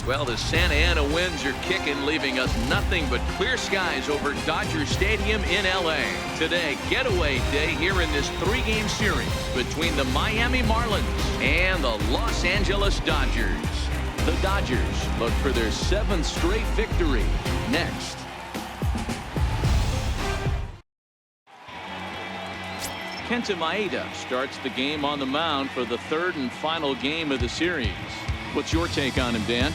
Well, the Santa Ana winds are kicking, leaving us nothing but clear skies over Dodger Stadium in L.A. Today, getaway day here in this three-game series between the Miami Marlins and the Los Angeles Dodgers. The Dodgers look for their 7th straight victory next. Kenta Maeda starts the game on the mound for the 3rd and final game of the series. What's your take on him, Dan?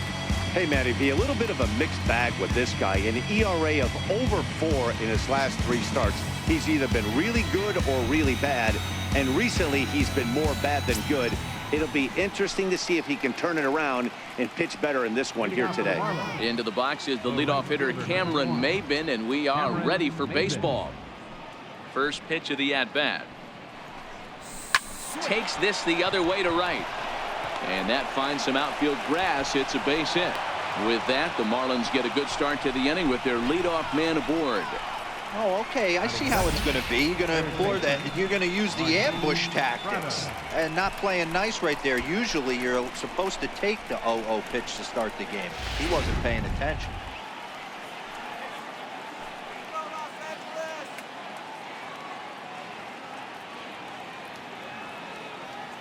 Hey, Matty V, a little bit of a mixed bag with this guy. An ERA of over 4 in his last 3 starts. He's either been really good or really bad, and recently he's been more bad than good. It'll be interesting to see if he can turn it around and pitch better in this one here today. Into the box is the leadoff hitter Cameron Maybin, and we are ready for baseball. First pitch of the at-bat. Takes this the other way to right. And that finds some outfield grass. It's a base hit. With that, the Marlins get a good start to the inning with their leadoff man aboard. Oh, okay. I see how it's going to be. You're going to employ that. You're going to use the ambush tactics and not playing nice right there. Usually, you're supposed to take the 0-0 pitch to start the game. He wasn't paying attention.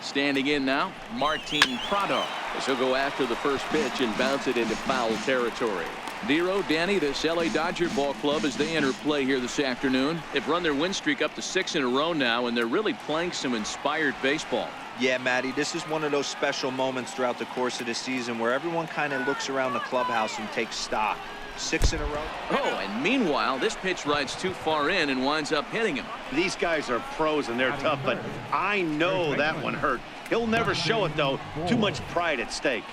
Standing in now, Martin Prado, as he'll go after the first pitch and bounce it into foul territory. Dero, Danny, this LA Dodger ball club, as they enter play here this afternoon, they've run their win streak up to 6 in a row now, and they're really playing some inspired baseball. Yeah, Matty, this is one of those special moments throughout the course of the season where everyone kind of looks around the clubhouse and takes stock. 6 in a row. Oh, and meanwhile, this pitch rides too far in and winds up hitting him. These guys are pros and they're tough, but I know that one hurt. He'll never show it, though. Too much pride at stake.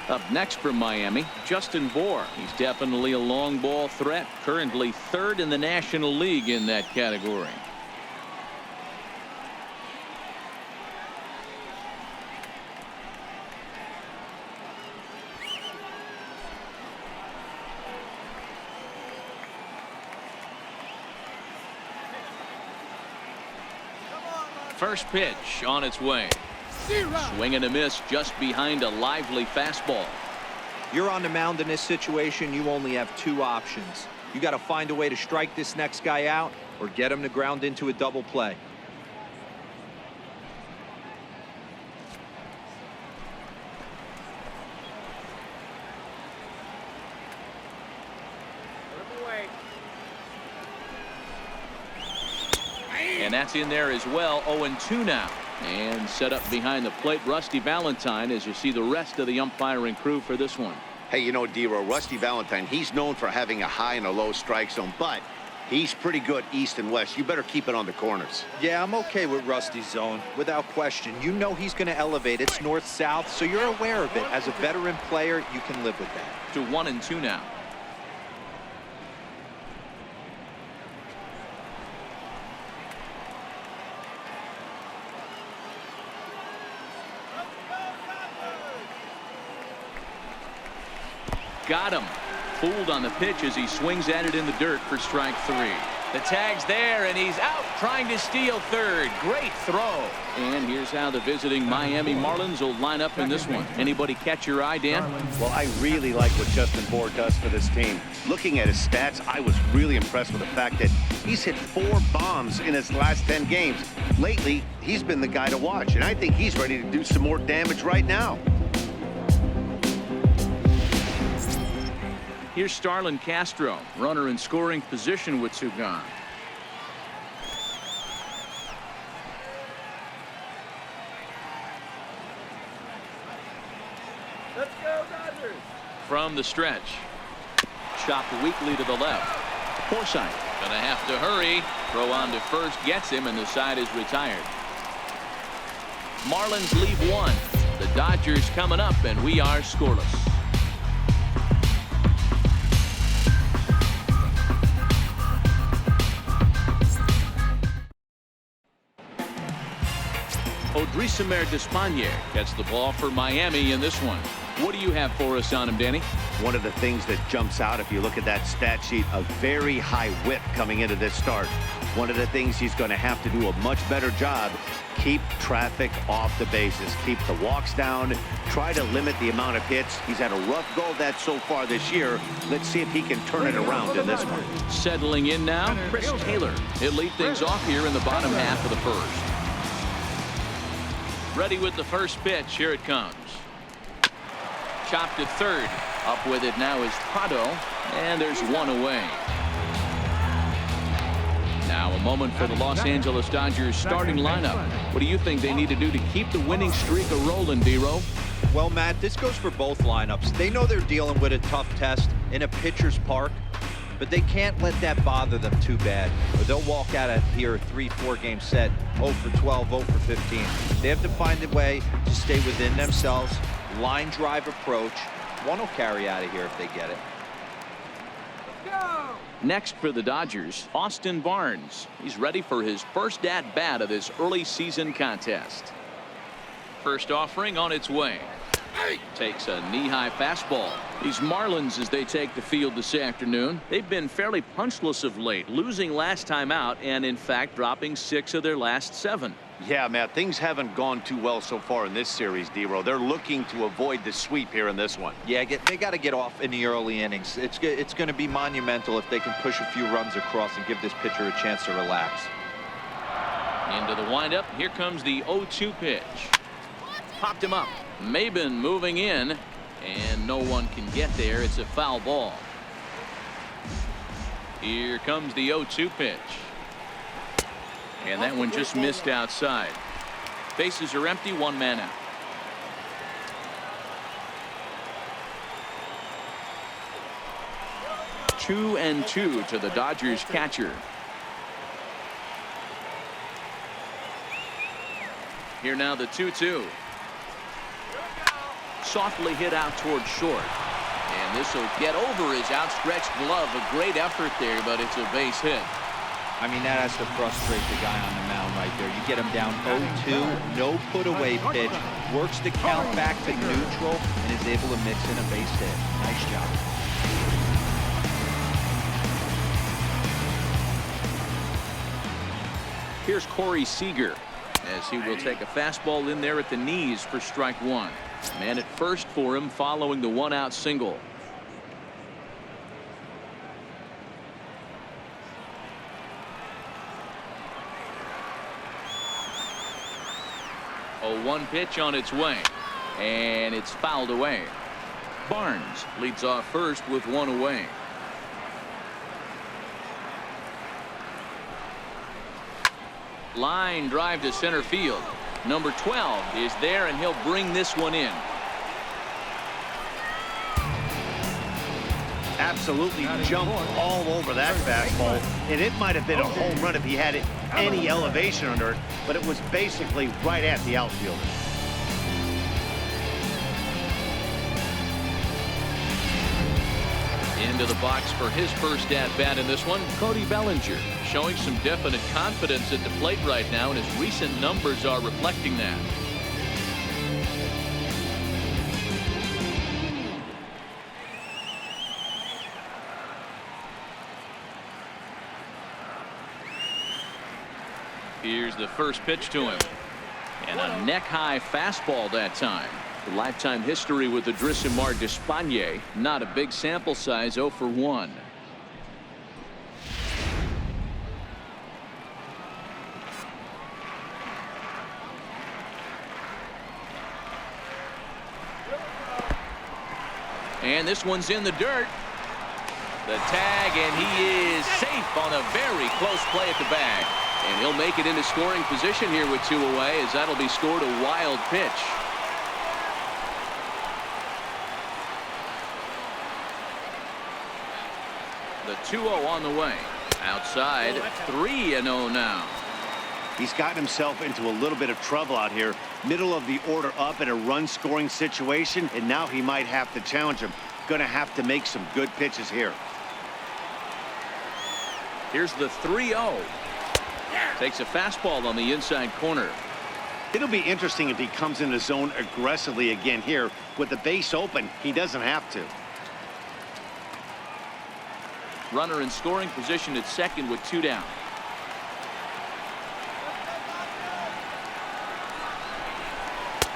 Up next from Miami, Justin Bour. He's definitely a long ball threat, currently 3rd in the National League in that category. First pitch on its way. Swing and a miss just behind a lively fastball. You're on the mound in this situation. You only have 2 options. You got to find a way to strike this next guy out or get him to ground into a double play. And that's in there as well. 0-2 now. And set up behind the plate, Rusty Valentine, as you see the rest of the umpiring crew for this one. Hey, you know, Dero, Rusty Valentine, he's known for having a high and a low strike zone, but he's pretty good east and west. You better keep it on the corners. Yeah, I'm okay with Rusty's zone, without question. You know he's going to elevate. It's north-south, so you're aware of it. As a veteran player, you can live with that. To 1-2 now. Got him. Fooled on the pitch as he swings at it in the dirt for strike 3. The tag's there, and he's out trying to steal 3rd. Great throw. And here's how the visiting Miami Marlins will line up in this one. Anybody catch your eye, Dan? Well, I really like what Justin Bour does for this team. Looking at his stats, I was really impressed with the fact that he's hit 4 bombs in his last 10 games. Lately, he's been the guy to watch, and I think he's ready to do some more damage right now. Here's Starlin Castro, runner in scoring position with 2 gone. Let's go, Dodgers. From the stretch. Chopped weakly to the left. Forsythe gonna have to hurry. Throw on to first gets him, and the side is retired. Marlins leave 1. The Dodgers coming up, and we are scoreless. Odrisamer Despaigne gets the ball for Miami in this one. What do you have for us on him, Danny? One of the things that jumps out if you look at that stat sheet, a very high whip coming into this start. One of the things he's going to have to do a much better job, keep traffic off the bases, keep the walks down, try to limit the amount of hits. He's had a rough go of that so far this year. Let's see if he can turn it around in this one. Settling in now, Chris Taylor. He'll lead things off here in the bottom half of the first. Ready with the first pitch. Here it comes. Chopped to third. Up with it now is Prado, and there's one away. Now a moment for the Los Angeles Dodgers starting lineup. What do you think they need to do to keep the winning streak a-rolling, D-Row? Well, Matt, this goes for both lineups. They know they're dealing with a tough test in a pitcher's park, but they can't let that bother them too bad, or they'll walk out of here a 3-4 game set, 0 for 12, 0 for 15. They have to find a way to stay within themselves, line drive approach. One will carry out of here if they get it. Next for the Dodgers, Austin Barnes. He's ready for his first at-bat of this early season contest. First offering on its way. Takes a knee-high fastball. These Marlins, as they take the field this afternoon, they've been fairly punchless of late, losing last time out and in fact dropping 6 of their last 7. Yeah, Matt, things haven't gone too well so far in this series, D-Row. They're looking to avoid the sweep here in this one. Yeah, they got to get off in the early innings. It's going to be monumental if they can push a few runs across and give this pitcher a chance to relax. Into the windup. Here comes the 0-2 pitch. Popped him up. Maben moving in, and no one can get there. It's a foul ball. Here comes the 0-2 pitch. And that one just missed outside. Bases are empty, 1 man out. Two and 2 to the Dodgers catcher. Here now the 2-2. Softly hit out towards short. And this will get over his outstretched glove. A great effort there, but it's a base hit. I mean, that has to frustrate the guy on the mound right there. You get him down 0-2, no put-away pitch, works the count back to neutral, and is able to mix in a base hit. Nice job. Here's Corey Seager as he will take a fastball in there at the knees for strike 1. Man at first for him following the 1-out single. A 1 pitch on its way, and it's fouled away. Barnes leads off first with 1 away. Line drive to center field. Number 12 is there, and he'll bring this one in. Absolutely jumped all over that fastball, and it might have been a home run if he had any elevation under it, but it was basically right at the outfielder. Into the box for his first at-bat in this one, Cody Bellinger, showing some definite confidence at the plate right now, and his recent numbers are reflecting that. Here's the first pitch to him, and a neck-high fastball that time. The lifetime history with Adrisimar Despaigne, not a big sample size, 0 for 1. And this one's in the dirt. The tag, and he is safe on a very close play at the bag. And he'll make it into scoring position here with 2 away, as that'll be scored a wild pitch. The 2-0 on the way. Outside, 3-0 now. He's gotten himself into a little bit of trouble out here. Middle of the order up in a run-scoring situation, and now he might have to challenge him. Going to have to make some good pitches here. Here's the 3-0. Takes a fastball on the inside corner. It'll be interesting if he comes in the zone aggressively again here. With the base open, he doesn't have to. Runner in scoring position at second with 2 down.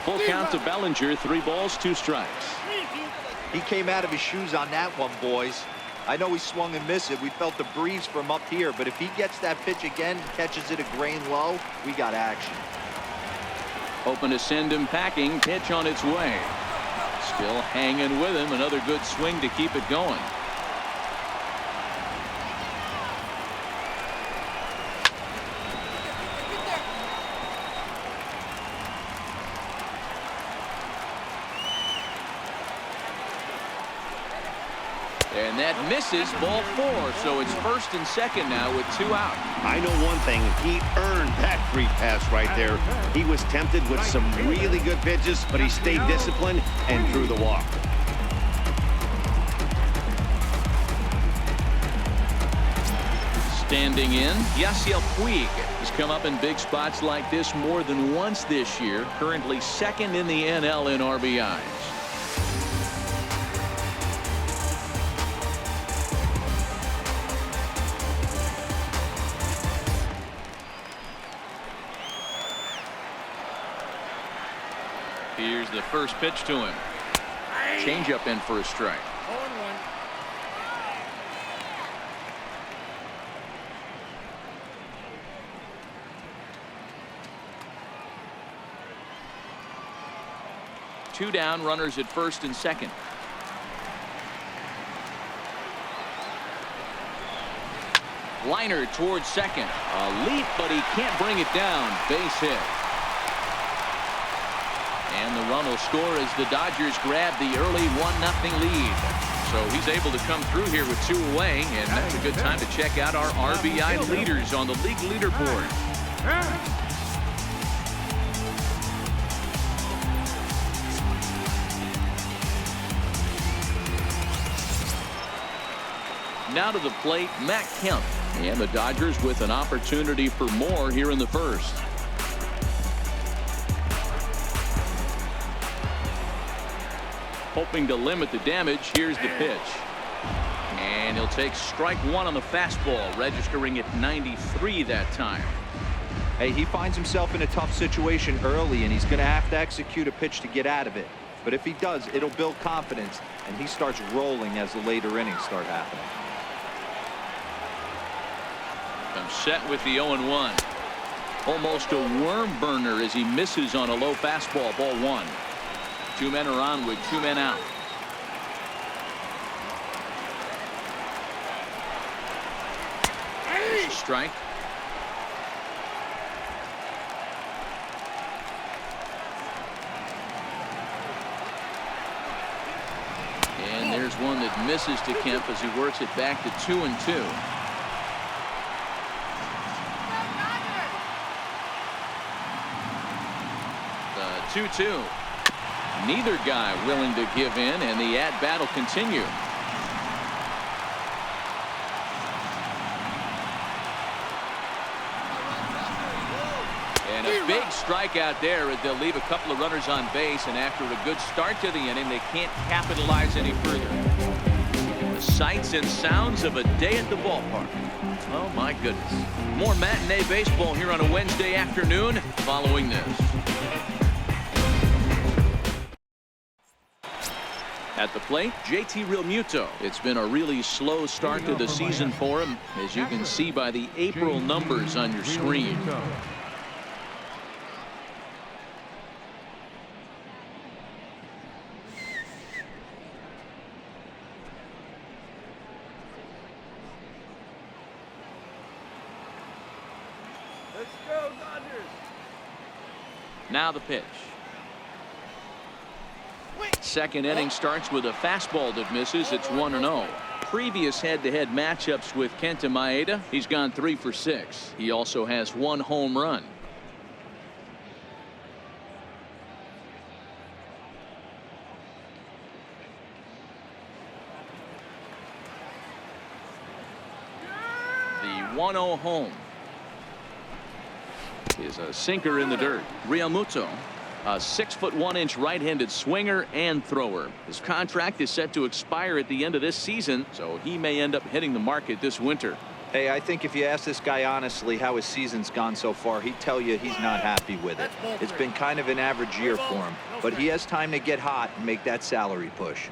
Full count to Bellinger. 3 balls, 2 strikes. He came out of his shoes on that one, boys. I know he swung and missed it. We felt the breeze from up here, but if he gets that pitch again and catches it a grain low, we got action. Open to send him packing. Pitch on its way. Still hanging with him. Another good swing to keep it going. And that misses, ball 4. So it's first and second now with 2 out. I know one thing. He earned that free pass right there. He was tempted with some really good pitches, but he stayed disciplined and drew the walk. Standing in, Yasiel Puig. He's come up in big spots like this more than once this year. Currently second in the NL in RBIs. Here's the first pitch to him. Changeup in for a strike. 2 down, runners at first and second. Liner towards second. A leap, but he can't bring it down. Base hit. And the run will score as the Dodgers grab the early 1-0 lead. So he's able to come through here with 2 away, and that's a good time to check out our RBI leaders on the league leaderboard. Now to the plate, Matt Kemp. And the Dodgers with an opportunity for more here in the first. Hoping to limit the damage. Here's the pitch. And he'll take strike 1 on the fastball, registering at 93 that time. Hey, he finds himself in a tough situation early, and he's going to have to execute a pitch to get out of it. But if he does, it'll build confidence, and he starts rolling as the later innings start happening. Comes set with the 0-1. Almost a worm burner as he misses on a low fastball. Ball 1. 2 men are on with 2 men out. There's a strike. And there's one that misses to Kemp as he works it back to 2-2. The 2-2. Neither guy willing to give in, and the at-bat will continue. And a big strikeout there as they'll leave a couple of runners on base, and after a good start to the inning, they can't capitalize any further. The sights and sounds of a day at the ballpark. Oh, my goodness. More matinee baseball here on a Wednesday afternoon following this. At the plate, JT Realmuto. It's been a really slow start to the season for him, as you can see by the April numbers on your screen. Let's go, Dodgers. Now the pitch. Second inning starts with a fastball that misses. It's 1-0. Previous head-to-head matchups with Kenta Maeda, he's gone 3 for 6. He also has 1 home run. The 1-0 home. is a sinker in the dirt. Realmuto, a 6'1" right-handed swinger and thrower. His contract is set to expire at the end of this season, so he may end up hitting the market this winter. Hey, I think if you ask this guy honestly how his season's gone so far, he'd tell you he's not happy with it. It's been kind of an average year for him, but he has time to get hot and make that salary push.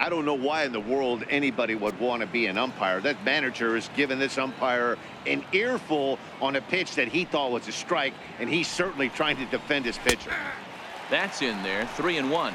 I don't know why in the world anybody would want to be an umpire. That manager has given this umpire an earful on a pitch that he thought was a strike, and he's certainly trying to defend his pitcher. That's in there, 3-1.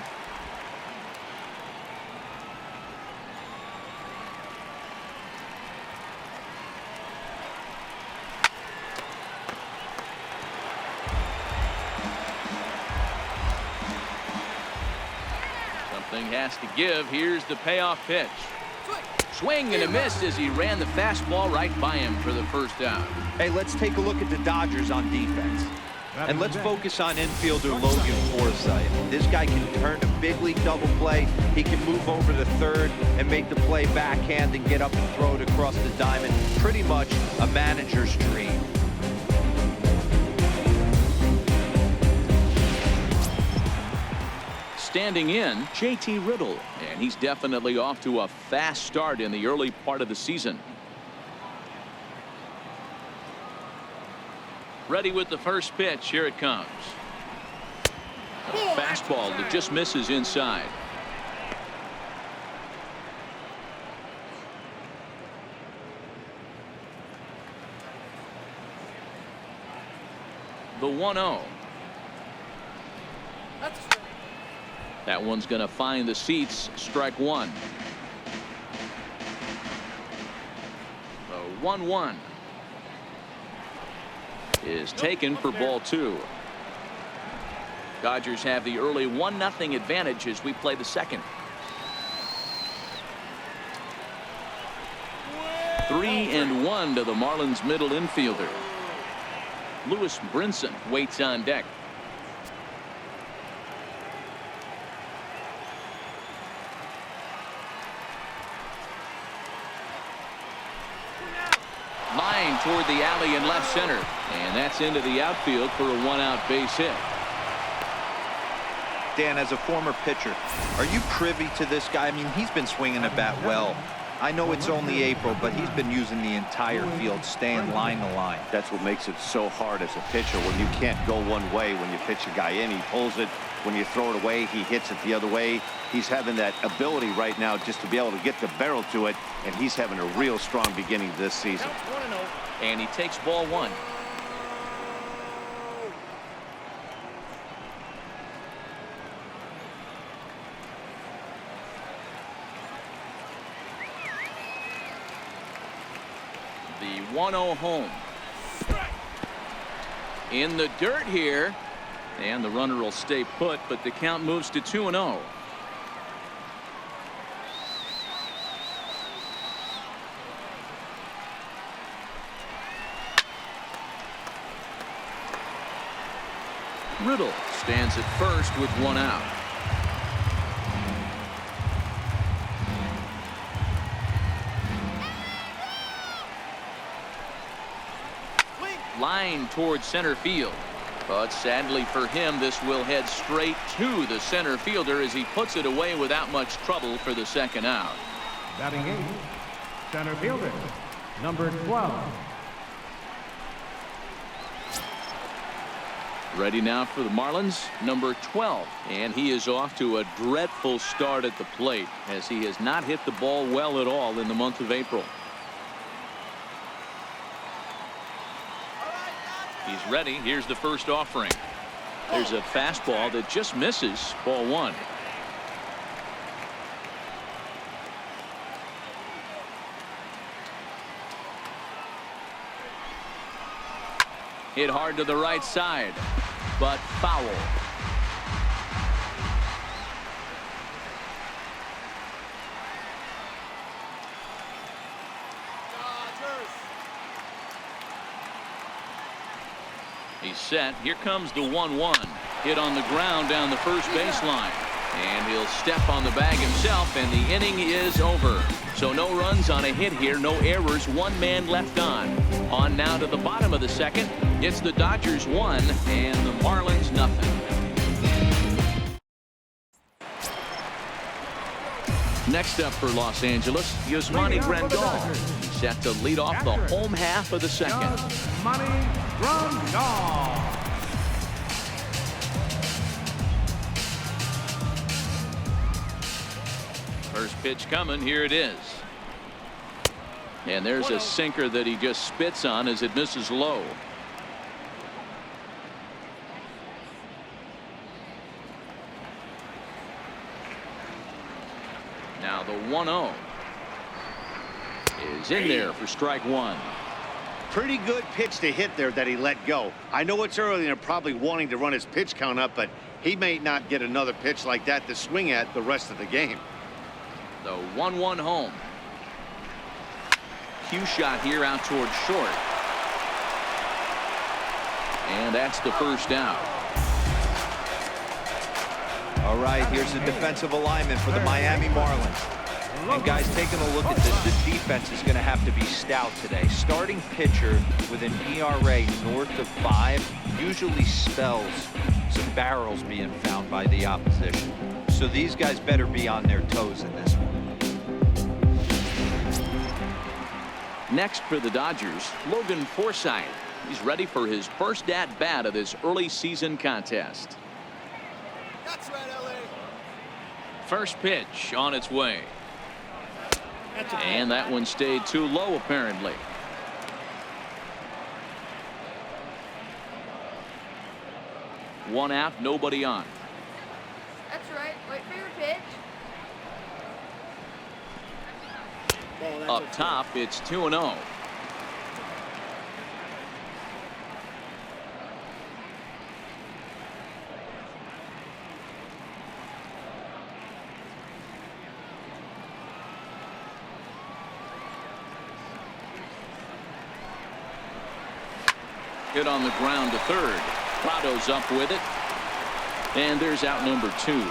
Something has to give. Here's the payoff pitch. Swing and a miss as he ran the fastball right by him for the first out. Hey, let's take a look at the Dodgers on defense. And let's focus on infielder Logan Forsythe. This guy can turn a big league double play. He can move over to third and make the play backhand and get up and throw it across the diamond. Pretty much a manager's dream. Standing in, JT Riddle, and he's definitely off to a fast start in the early part of the season. Ready with the first pitch. Here it comes. A fastball that just misses inside. The 1-0. That one's going to find the seats. Strike one. The 1-1 is taken for ball two. Dodgers have the early 1-0 advantage as we play the second. 3-1 to the Marlins middle infielder. Lewis Brinson waits on deck. Line toward the alley in left center, and that's into the outfield for a 1-out base hit. Dan, as a former pitcher, are you privy to this guy? I mean, he's been swinging the bat well. I know it's only April, but he's been using the entire field, staying line to line. That's what makes it so hard as a pitcher when you can't go one way. When you pitch a guy in, he pulls it. When you throw it away, he hits it the other way. He's having that ability right now just to be able to get the barrel to it, and he's having a real strong beginning this season. And he takes ball one. The 1-0 home. In the dirt here. And the runner will stay put, but the count moves to 2-0. Riddle stands at first with 1 out. Line towards center field. But sadly for him, this will head straight to the center fielder as he puts it away without much trouble for the second out. Batting 8, center fielder, number 12. Ready now for the Marlins, number 12. And he is off to a dreadful start at the plate as he has not hit the ball well at all in the month of April. He's ready. Here's the first offering. There's a fastball that just misses. Ball one. Hit hard to the right side, but foul. He's set. Here comes the 1-1. Hit on the ground down the first baseline. And he'll step on the bag himself, and the inning is over. So no runs on a hit here, no errors, one man left on. On now to the bottom of the second. It's the Dodgers 1 and the Marlins nothing. Next up for Los Angeles, Yasmani Grandal. Set to lead off the home half of the second. Yasmani Grandal. First pitch coming. Here it is. And there's a sinker that he just spits on as it misses low. Now the 1-0 is in there for strike one. Pretty good pitch to hit there that he let go. I know it's early and they're probably wanting to run his pitch count up, but he may not get another pitch like that to swing at the rest of the game. The 1-1 home. Cue shot here out towards short. And that's the first out. All right, here's the defensive alignment for the Miami Marlins. And guys, taking a look at this defense is going to have to be stout today. Starting pitcher with an ERA north of 5 usually spells some barrels being found by the opposition. So these guys better be on their toes in this one. Next for the Dodgers, Logan Forsythe. He's ready for his first at-bat of this early season contest. That's right, LA. First pitch on its way. And that one stayed too low, apparently. One out, nobody on. That's right. Wait for your pitch. Up top, it's 2-0. Hit on the ground to third. Prado's up with it. And there's out number 2.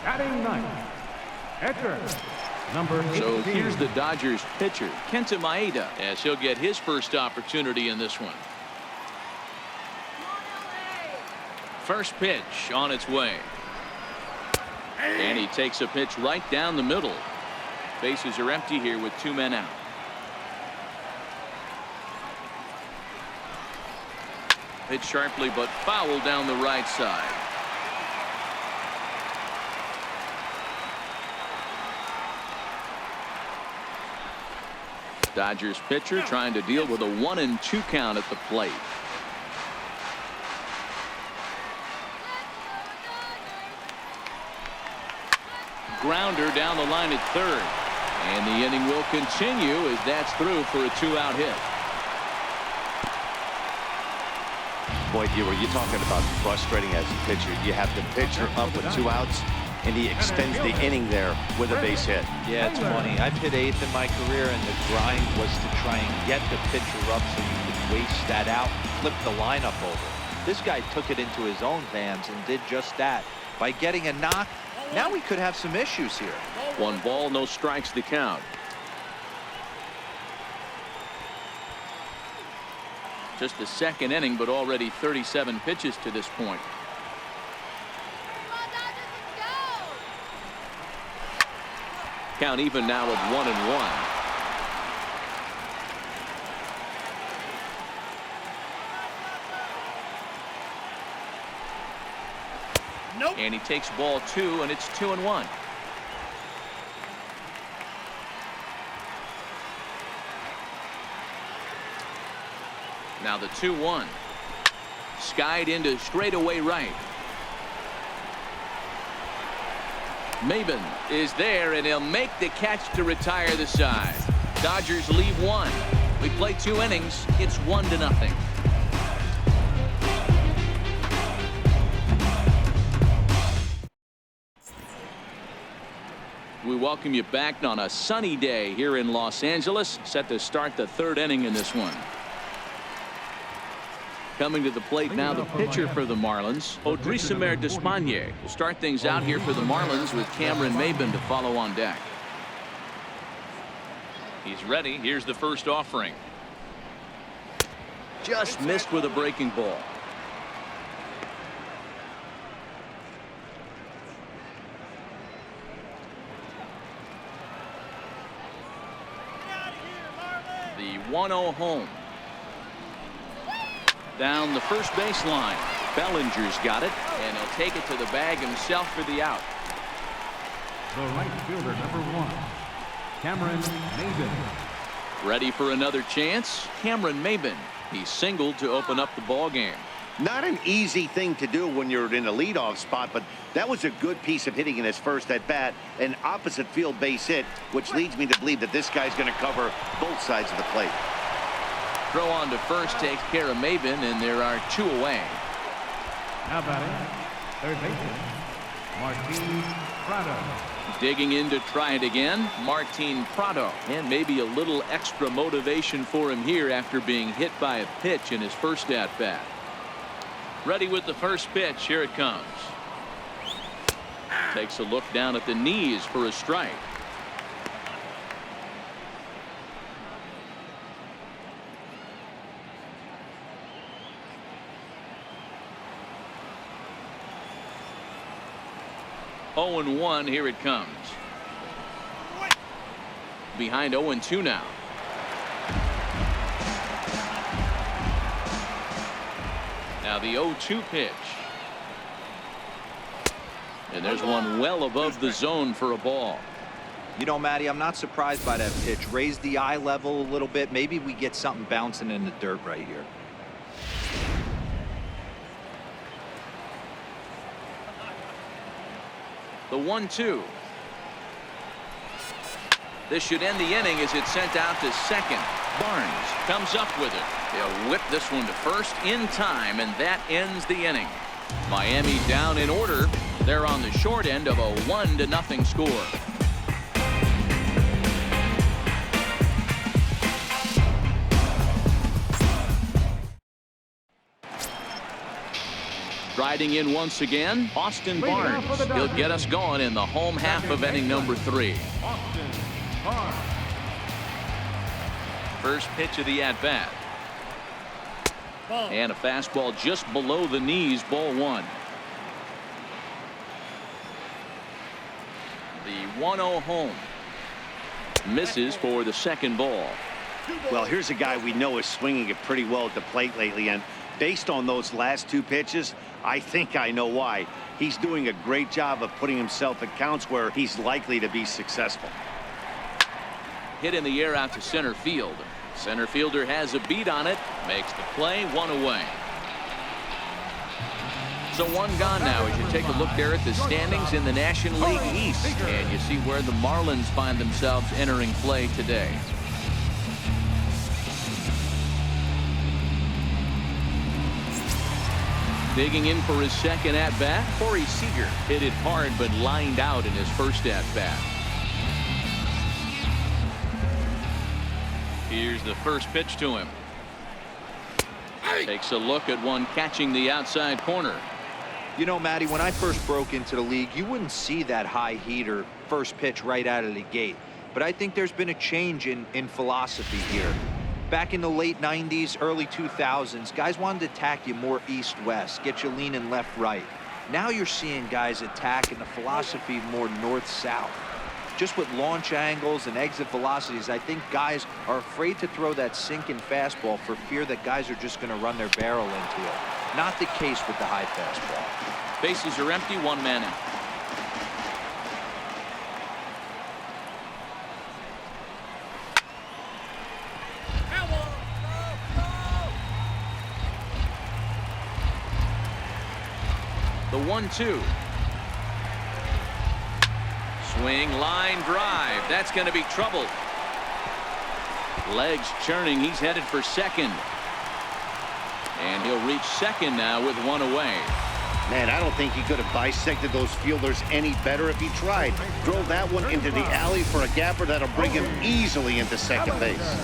Batting ninth, pitcher, number 18. So here's the Dodgers pitcher, Kenta Maeda, as he'll get his first opportunity in this one. First pitch on its way. And he takes a pitch right down the middle. Bases are empty here with 2 men out. Hit sharply but foul down the right side. Dodgers pitcher trying to deal with a 1-2 count at the plate. Grounder down the line at third. And the inning will continue as that's through for a 2-out hit. Boy, you're talking about frustrating as a pitcher. You have the pitcher up with 2 outs, and he extends the inning there with a base hit. Yeah, it's funny. I've hit 8th in my career, and the grind was to try and get the pitcher up so you could waste that out, flip the lineup over. This guy took it into his own hands and did just that. By getting a knock, now we could have some issues here. 1 ball, no strikes to count. Just the second inning, but already 37 pitches to this point. Count even now at 1-1. Nope. And he takes ball 2, and it's 2-1. Now the 2-1. Skied into straightaway right. Maben is there, and he'll make the catch to retire the side. Dodgers leave 1. We play 2 innings. It's 1-0. We welcome you back on a sunny day here in Los Angeles, set to start the 3rd inning in this one. Coming to the plate now, the pitcher for the Marlins, Odrisamer Despaigne. Will start things out here for the Marlins with Cameron Maybin to follow on deck. He's ready. Here's the first offering. Just missed with a breaking ball. The 1-0 home. Down the first baseline. Bellinger's got it, and he'll take it to the bag himself for the out. The right fielder, number 1, Cameron Maybin. Ready for another chance. Cameron Maybin. He singled to open up the ball game. Not an easy thing to do when you're in a leadoff spot, but that was a good piece of hitting in his first at bat. An opposite field base hit, which leads me to believe that this guy's going to cover both sides of the plate. Throw on to first takes care of Maybin, and there are 2 away. Now batting, third baseman, Martin Prado. Digging in to try it again, Martin Prado. And maybe a little extra motivation for him here after being hit by a pitch in his first at-bat. Ready with the first pitch. Here it comes. Takes a look down at the knees for a strike. Oh, 0-1. Here it comes. Behind 0-2 now. Now the 0-2 pitch. And there's one well above the zone for a ball. You know, Matty, I'm not surprised by that pitch. Raise the eye level a little bit. Maybe we get something bouncing in the dirt right here. The 1-2. This should end the inning as it's sent out to second. Barnes comes up with it. They'll whip this one to first in time, and that ends the inning. Miami down in order. They're on the short end of a 1-0 score. Riding in once again, Austin Barnes. He'll get us going in the home half of inning number 3. Austin Barnes. First pitch of the at-bat. And a fastball just below the knees, ball 1. The 1-0 home. Misses for the second ball. Well, here's a guy we know is swinging it pretty well at the plate lately, and based on those last 2 pitches, I think I know why. He's doing a great job of putting himself at counts where he's likely to be successful. Hit in the air out to center field. Center fielder has a beat on it. Makes the play, 1 away. So 1 gone now as you take a look there at the standings in the National League East. And you see where the Marlins find themselves entering play today. Digging in for his second at-bat, Corey Seager hit it hard but lined out in his first at-bat. Here's the first pitch to him. Takes a look at one catching the outside corner. You know, Matty, when I first broke into the league, you wouldn't see that high heater first pitch right out of the gate. But I think there's been a change in philosophy here. Back in the late 90s, early 2000s, guys wanted to attack you more east-west, get you leaning left-right. Now you're seeing guys attack in the philosophy more north-south. Just with launch angles and exit velocities, I think guys are afraid to throw that sinking fastball for fear that guys are just going to run their barrel into it. Not the case with the high fastball. Bases are empty, 1 man out. The 1-2. Swing, line drive. That's going to be trouble. Legs churning. He's headed for second. And he'll reach second now with 1 away. Man, I don't think he could have bisected those fielders any better if he tried. Drove that one into the alley for a gapper that'll bring him easily into second base.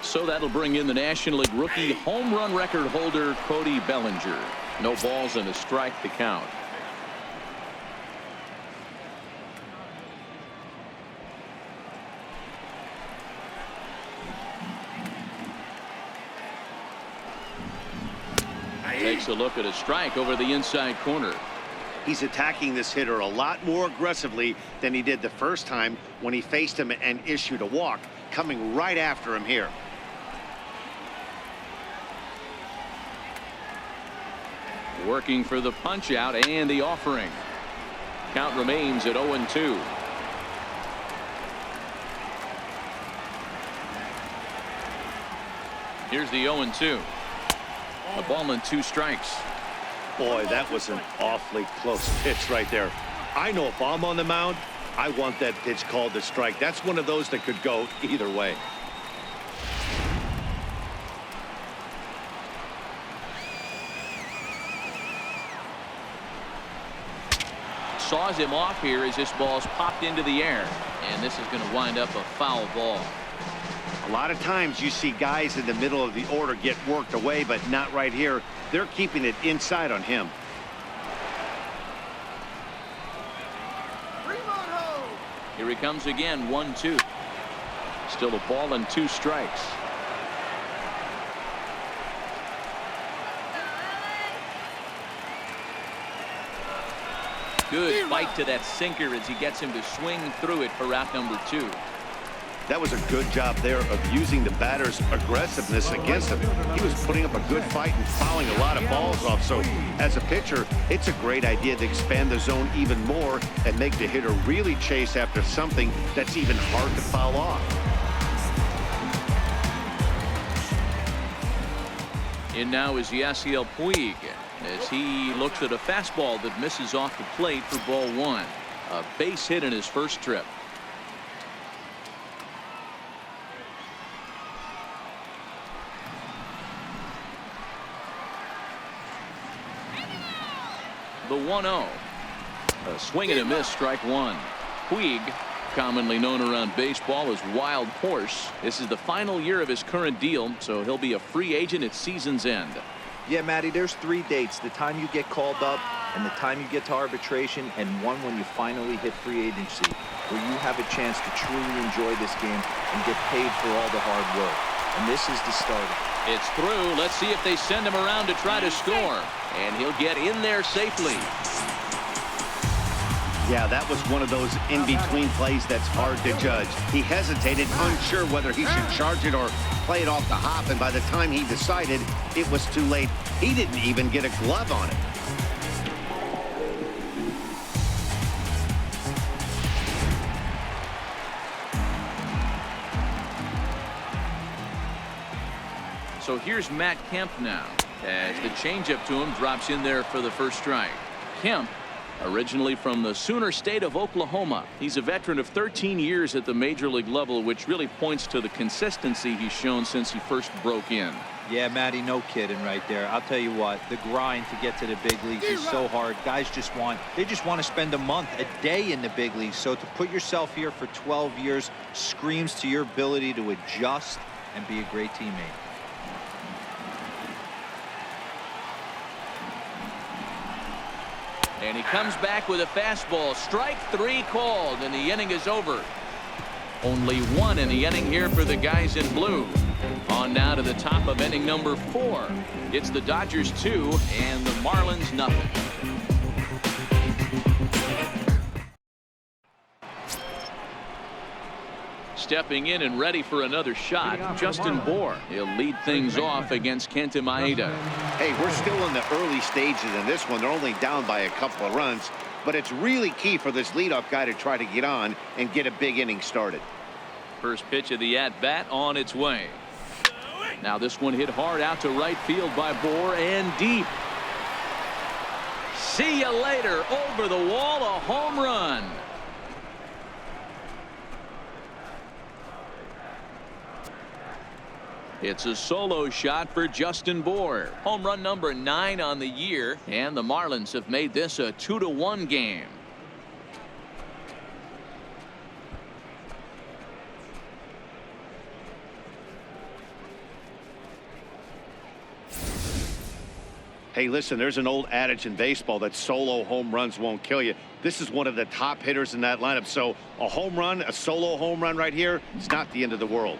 So that'll bring in the National League rookie home run record holder Cody Bellinger. No balls and a strike to count. Takes a look at a strike over the inside corner. He's attacking this hitter a lot more aggressively than he did the first time when he faced him and issued a walk, coming right after him here. Working for the punch out and the offering. Count remains at 0-2. Here's the 0-2. A ball and 2 strikes. Boy, that was an awfully close pitch right there. I know if I'm on the mound, I want that pitch called a strike. That's one of those that could go either way. Saws him off here as this ball's popped into the air. And this is going to wind up a foul ball. A lot of times you see guys in the middle of the order get worked away, but not right here. They're keeping it inside on him. Here he comes again, 1-2. Still a ball and 2 strikes. Good bite to that sinker as he gets him to swing through it for out number 2. That was a good job there of using the batter's aggressiveness against him. He was putting up a good fight and fouling a lot of balls off. So as a pitcher, it's a great idea to expand the zone even more and make the hitter really chase after something that's even hard to foul off. In now is Yasiel Puig as he looks at a fastball that misses off the plate for ball 1. A base hit in his first trip. The 1-0. A swing and a miss, strike 1. Puig, commonly known around baseball as Wild Horse. This is the final year of his current deal, so he'll be a free agent at season's end. Yeah, Matty, there's 3 dates: the time you get called up, and the time you get to arbitration, and one when you finally hit free agency, where you have a chance to truly enjoy this game and get paid for all the hard work. And this is the start. It's through. Let's see if they send him around to try to score. And he'll get in there safely. Yeah, that was one of those in-between plays that's hard to judge. He hesitated, unsure whether he should charge it or play it off the hop, and by the time he decided, it was too late. He didn't even get a glove on it. So here's Matt Kemp now as the changeup to him drops in there for the first strike. Kemp, originally from the Sooner State of Oklahoma. He's a veteran of 13 years at the major league level, which really points to the consistency he's shown since he first broke in. Yeah, Matty, no kidding right there. I'll tell you what, the grind to get to the big leagues is so hard. Guys just want to spend a month, a day in the big leagues. So to put yourself here for 12 years screams to your ability to adjust and be a great teammate. And he comes back with a fastball. Strike 3 called, and the inning is over. Only 1 in the inning here for the guys in blue. On now to the top of inning number 4. It's the Dodgers 2 and the Marlins nothing. Stepping in and ready for another shot, Justin Bour. He'll lead things off against Kenta Maeda. Hey, we're still in the early stages in this one. They're only down by a couple of runs, but it's really key for this leadoff guy to try to get on and get a big inning started. First pitch of the at-bat on its way. Now this one hit hard out to right field by Bour and deep. See you later. Over the wall, a home run. It's a solo shot for Justin Bour. Home run number 9 on the year, and the Marlins have made this a 2-1 game. Hey, listen, there's an old adage in baseball that solo home runs won't kill you. This is one of the top hitters in that lineup. So a home run, a solo home run right here, it's not the end of the world.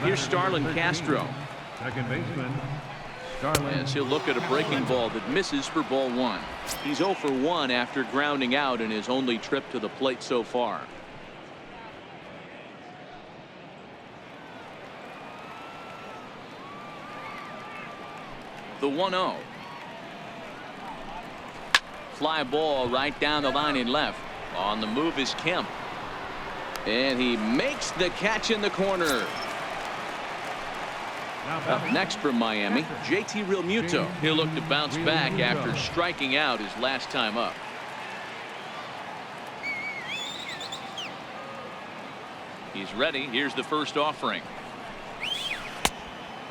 Here's Starlin Castro. Second baseman, Starlin. As he'll look at a breaking ball that misses for ball one. He's 0 for 1 after grounding out in his only trip to the plate so far. The 1-0. Fly ball right down the line in left. On the move is Kemp. And he makes the catch in the corner. Up next from Miami, JT Realmuto. He'll look to bounce back after striking out his last time up. He's ready. Here's the first offering.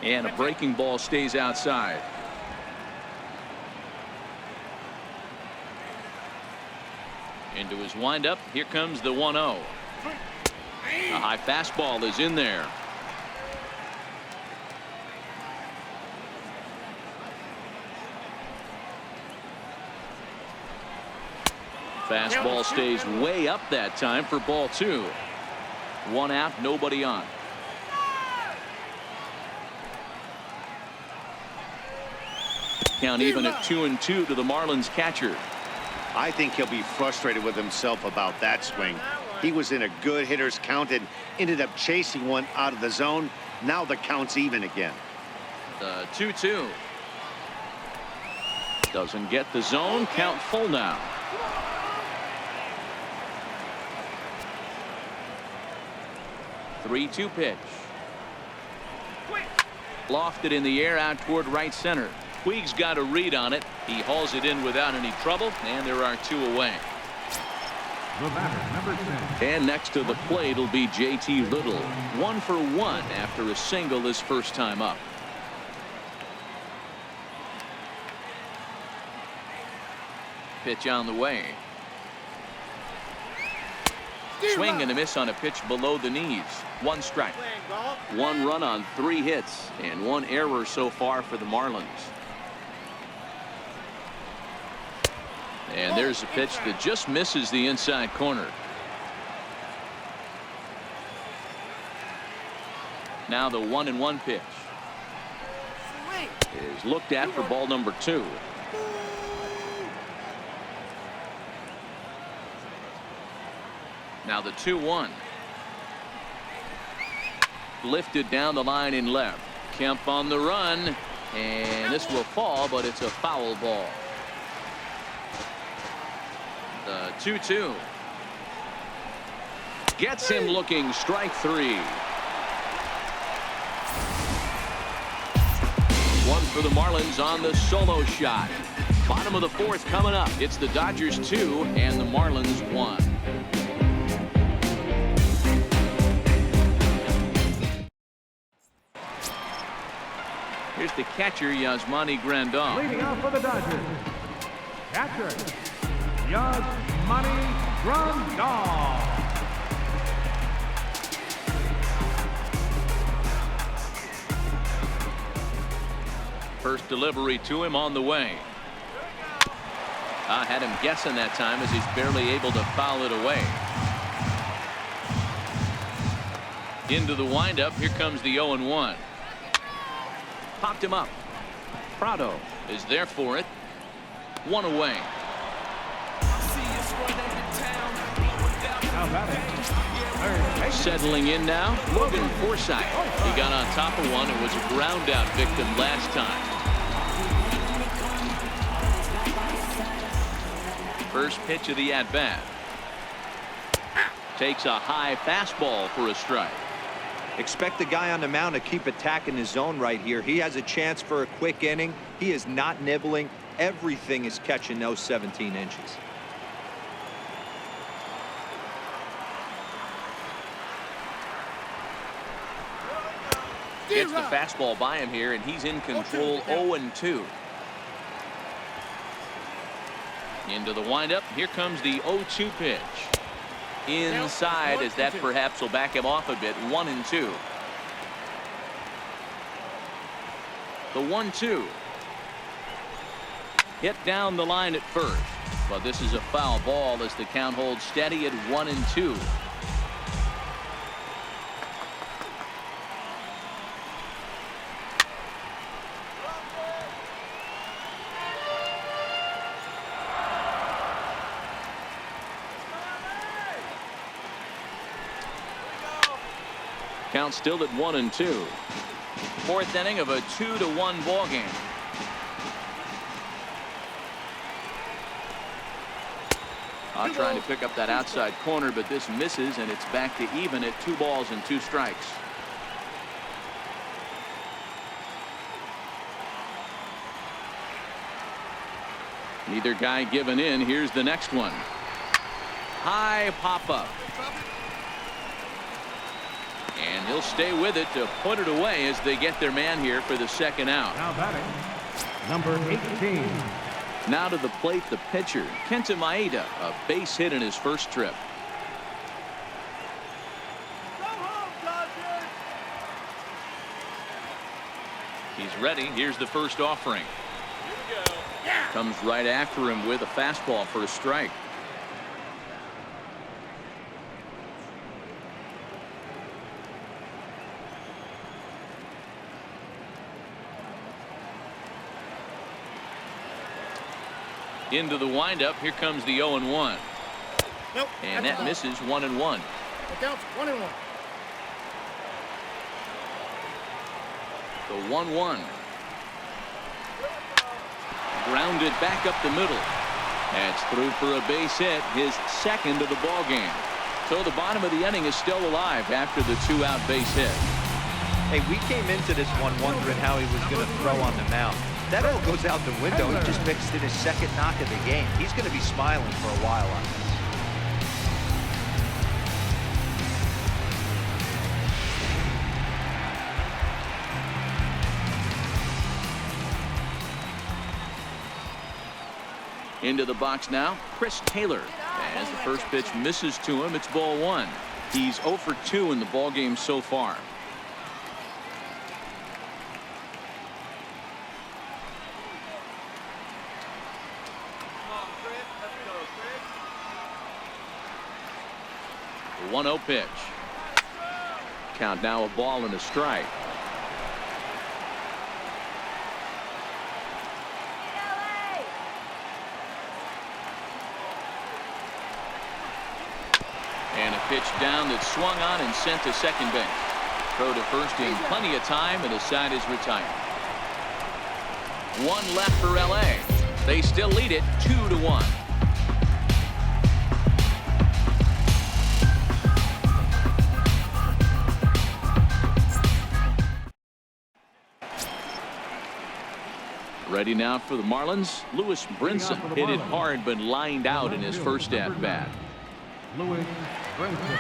And a breaking ball stays outside. Into his windup. Here comes the 1-0. A high fastball is in there. Fastball stays way up that time for ball 2. 1 out, nobody on. Count even at 2-2 to the Marlins catcher. I think he'll be frustrated with himself about that swing. He was in a good hitter's count and ended up chasing one out of the zone. Now the count's even again. The 2-2. Doesn't get the zone. Count full now. Three-two pitch. Lofted in the air out toward right center. Puig's got a read on it. He hauls it in without any trouble, and there are 2 away. The batter, number 10. And next to the plate will be JT Little. 1 for 1 after a single his first time up. Pitch on the way. Swing and a miss on a pitch below the knees. 1 strike. 1 run on 3 hits and 1 error so far for the Marlins. And there's a pitch that just misses the inside corner. Now the 1-1 pitch is looked at for ball number 2. Now the 2-1. Lifted down the line in left. Kemp on the run. And this will fall, but it's a foul ball. The 2-2. Gets him looking. Strike 3. 1 for the Marlins on the solo shot. Bottom of the 4th coming up. It's the Dodgers 2 and the Marlins 1. Here's the catcher, Yasmani Grandal. Leading off for the Dodgers, catcher, Yasmani Grandal. First delivery to him on the way. I had him guessing that time as he's barely able to foul it away. Into the windup. Here comes the 0-1. Popped him up. Prado is there for it. 1 away. Settling in now, Logan Forsythe. He got on top of one and was a ground out victim last time. First pitch of the at bat. Takes a high fastball for a strike. Expect the guy on the mound to keep attacking his zone right here. He has a chance for a quick inning. He is not nibbling. Everything is catching those 17 inches. Gets the fastball by him here, and he's in control. 0-2. Into the windup. Here comes the 0-2 pitch. Inside, as that perhaps will back him off a bit. 1-2. The 1-2. Hit down the line at first. But this is a foul ball as the count holds steady at 1-2. Count still at 1-2. Fourth inning of a 2-1 ball game. Trying to pick up that outside corner, but this misses, and it's back to even at 2 balls and 2 strikes. Neither guy giving in. Here's the next one. High pop up. And he'll stay with it to put it away as they get their man here for the second out. Now batting, number 18. Now to the plate, the pitcher, Kenta Maeda, a base hit in his first trip. Go home, Dodgers! He's ready. Here's the first offering. Here we go. Yeah! Comes right after him with a fastball for a strike. Into the windup. Here comes the 0-1. Nope. And that misses. 1-1. It counts 1-1. The 1-1. Grounded back up the middle. That's through for a base hit, his second of the ball game. So the bottom of the inning is still alive after the 2-out base hit. Hey, we came into this one wondering how he was going to throw on the mound. That all goes out the window. He just mixed in his second knock of the game. He's going to be smiling for a while on this. Into the box now, Chris Taylor. As the first pitch misses to him, it's ball 1. He's 0 for 2 in the ball game so far. The 1-0 pitch. Count now a ball and a strike. And a pitch down that swung on and sent to second base. Throw to first in plenty of time, and the side is retired. 1 left for LA. They still lead it 2-1. Ready now for the Marlins. Lewis Brinson hit it hard but lined out in his first at bat. Lewis Brinson.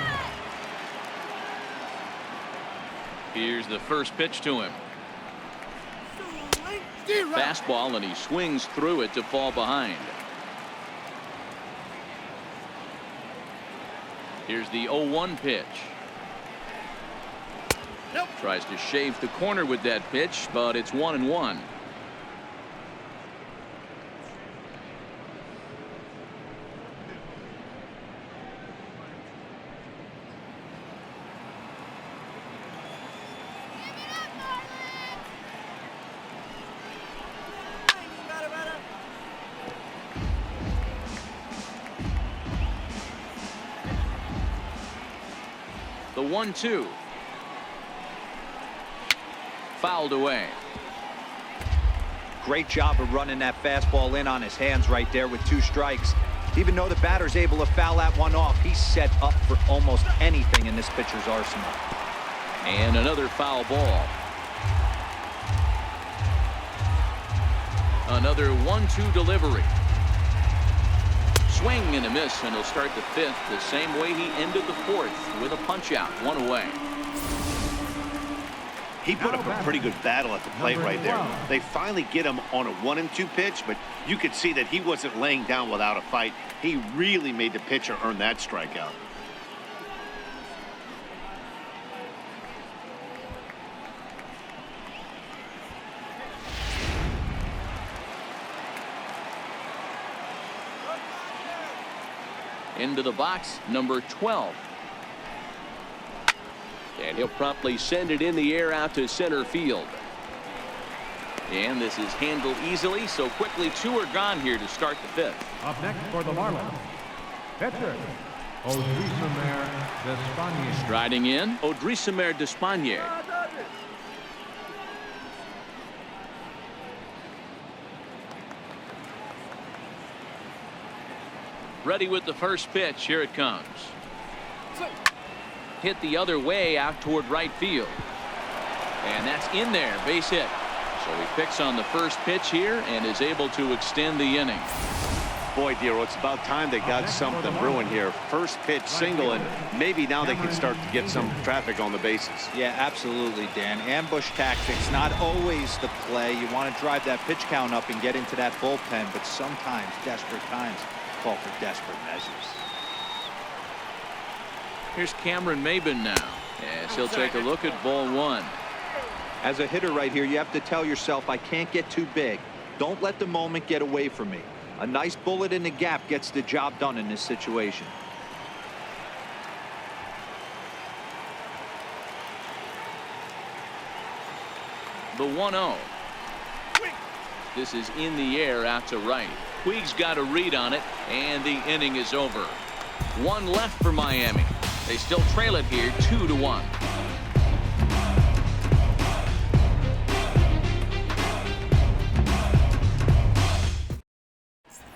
Here's the first pitch to him. Fastball, and he swings through it to fall behind. Here's the 0-1 pitch. Nope. Tries to shave the corner with that pitch, but it's 1-1. The 1-2. Fouled away. Great job of running that fastball in on his hands right there with 2 strikes. Even though the batter's able to foul that one off, he's set up for almost anything in this pitcher's arsenal. And another foul ball. Another 1-2 delivery. Swing and a miss, and he'll start the 5th the same way he ended the 4th with a punch out, 1 away. He put up a pretty good battle at the plate right there. They finally get him on a 1-2 pitch, but you could see that he wasn't laying down without a fight. He really made the pitcher earn that strikeout. Into the box, number 12. And he'll promptly send it in the air out to center field. And this is handled easily, so quickly 2 are gone here to start the 5th. Up next for the Marlins, pitcher, Odrisamer Despaigne. Striding in, Odrisamer Despaigne. Ready with the first pitch. Here it comes. Hit the other way out toward right field. And that's in there. Base hit. So he picks on the first pitch here and is able to extend the inning. Boy, Dero, it's about time they got something brewing here. First pitch single, and maybe now they can start to get some traffic on the bases. Yeah, absolutely, Dan. Ambush tactics, not always the play. You want to drive that pitch count up and get into that bullpen, but sometimes, desperate times, call for desperate measures. Here's Cameron Maben now, as he'll take a look at ball 1. As a hitter right here, you have to tell yourself, I can't get too big. Don't let the moment get away from me. A nice bullet in the gap gets the job done in this situation. The 1-0. This is in the air out to right. Puig's got a read on it, and the inning is over. 1 left for Miami. They still trail it here 2-1.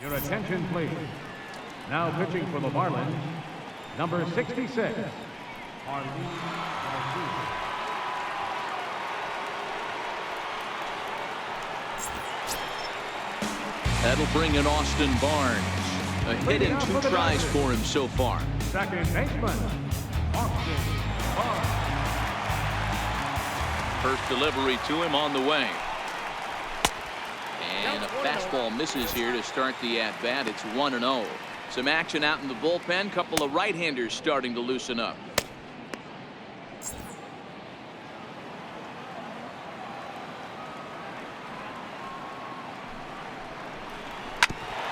Your attention, please. Now pitching for the Marlins, number 66, Marlins. That'll bring in Austin Barnes. A hit in 2 tries for him so far. Second baseman, Austin Barnes. First delivery to him on the way. And a fastball misses here to start the at-bat. It's 1-0. Some action out in the bullpen. Couple of right-handers starting to loosen up.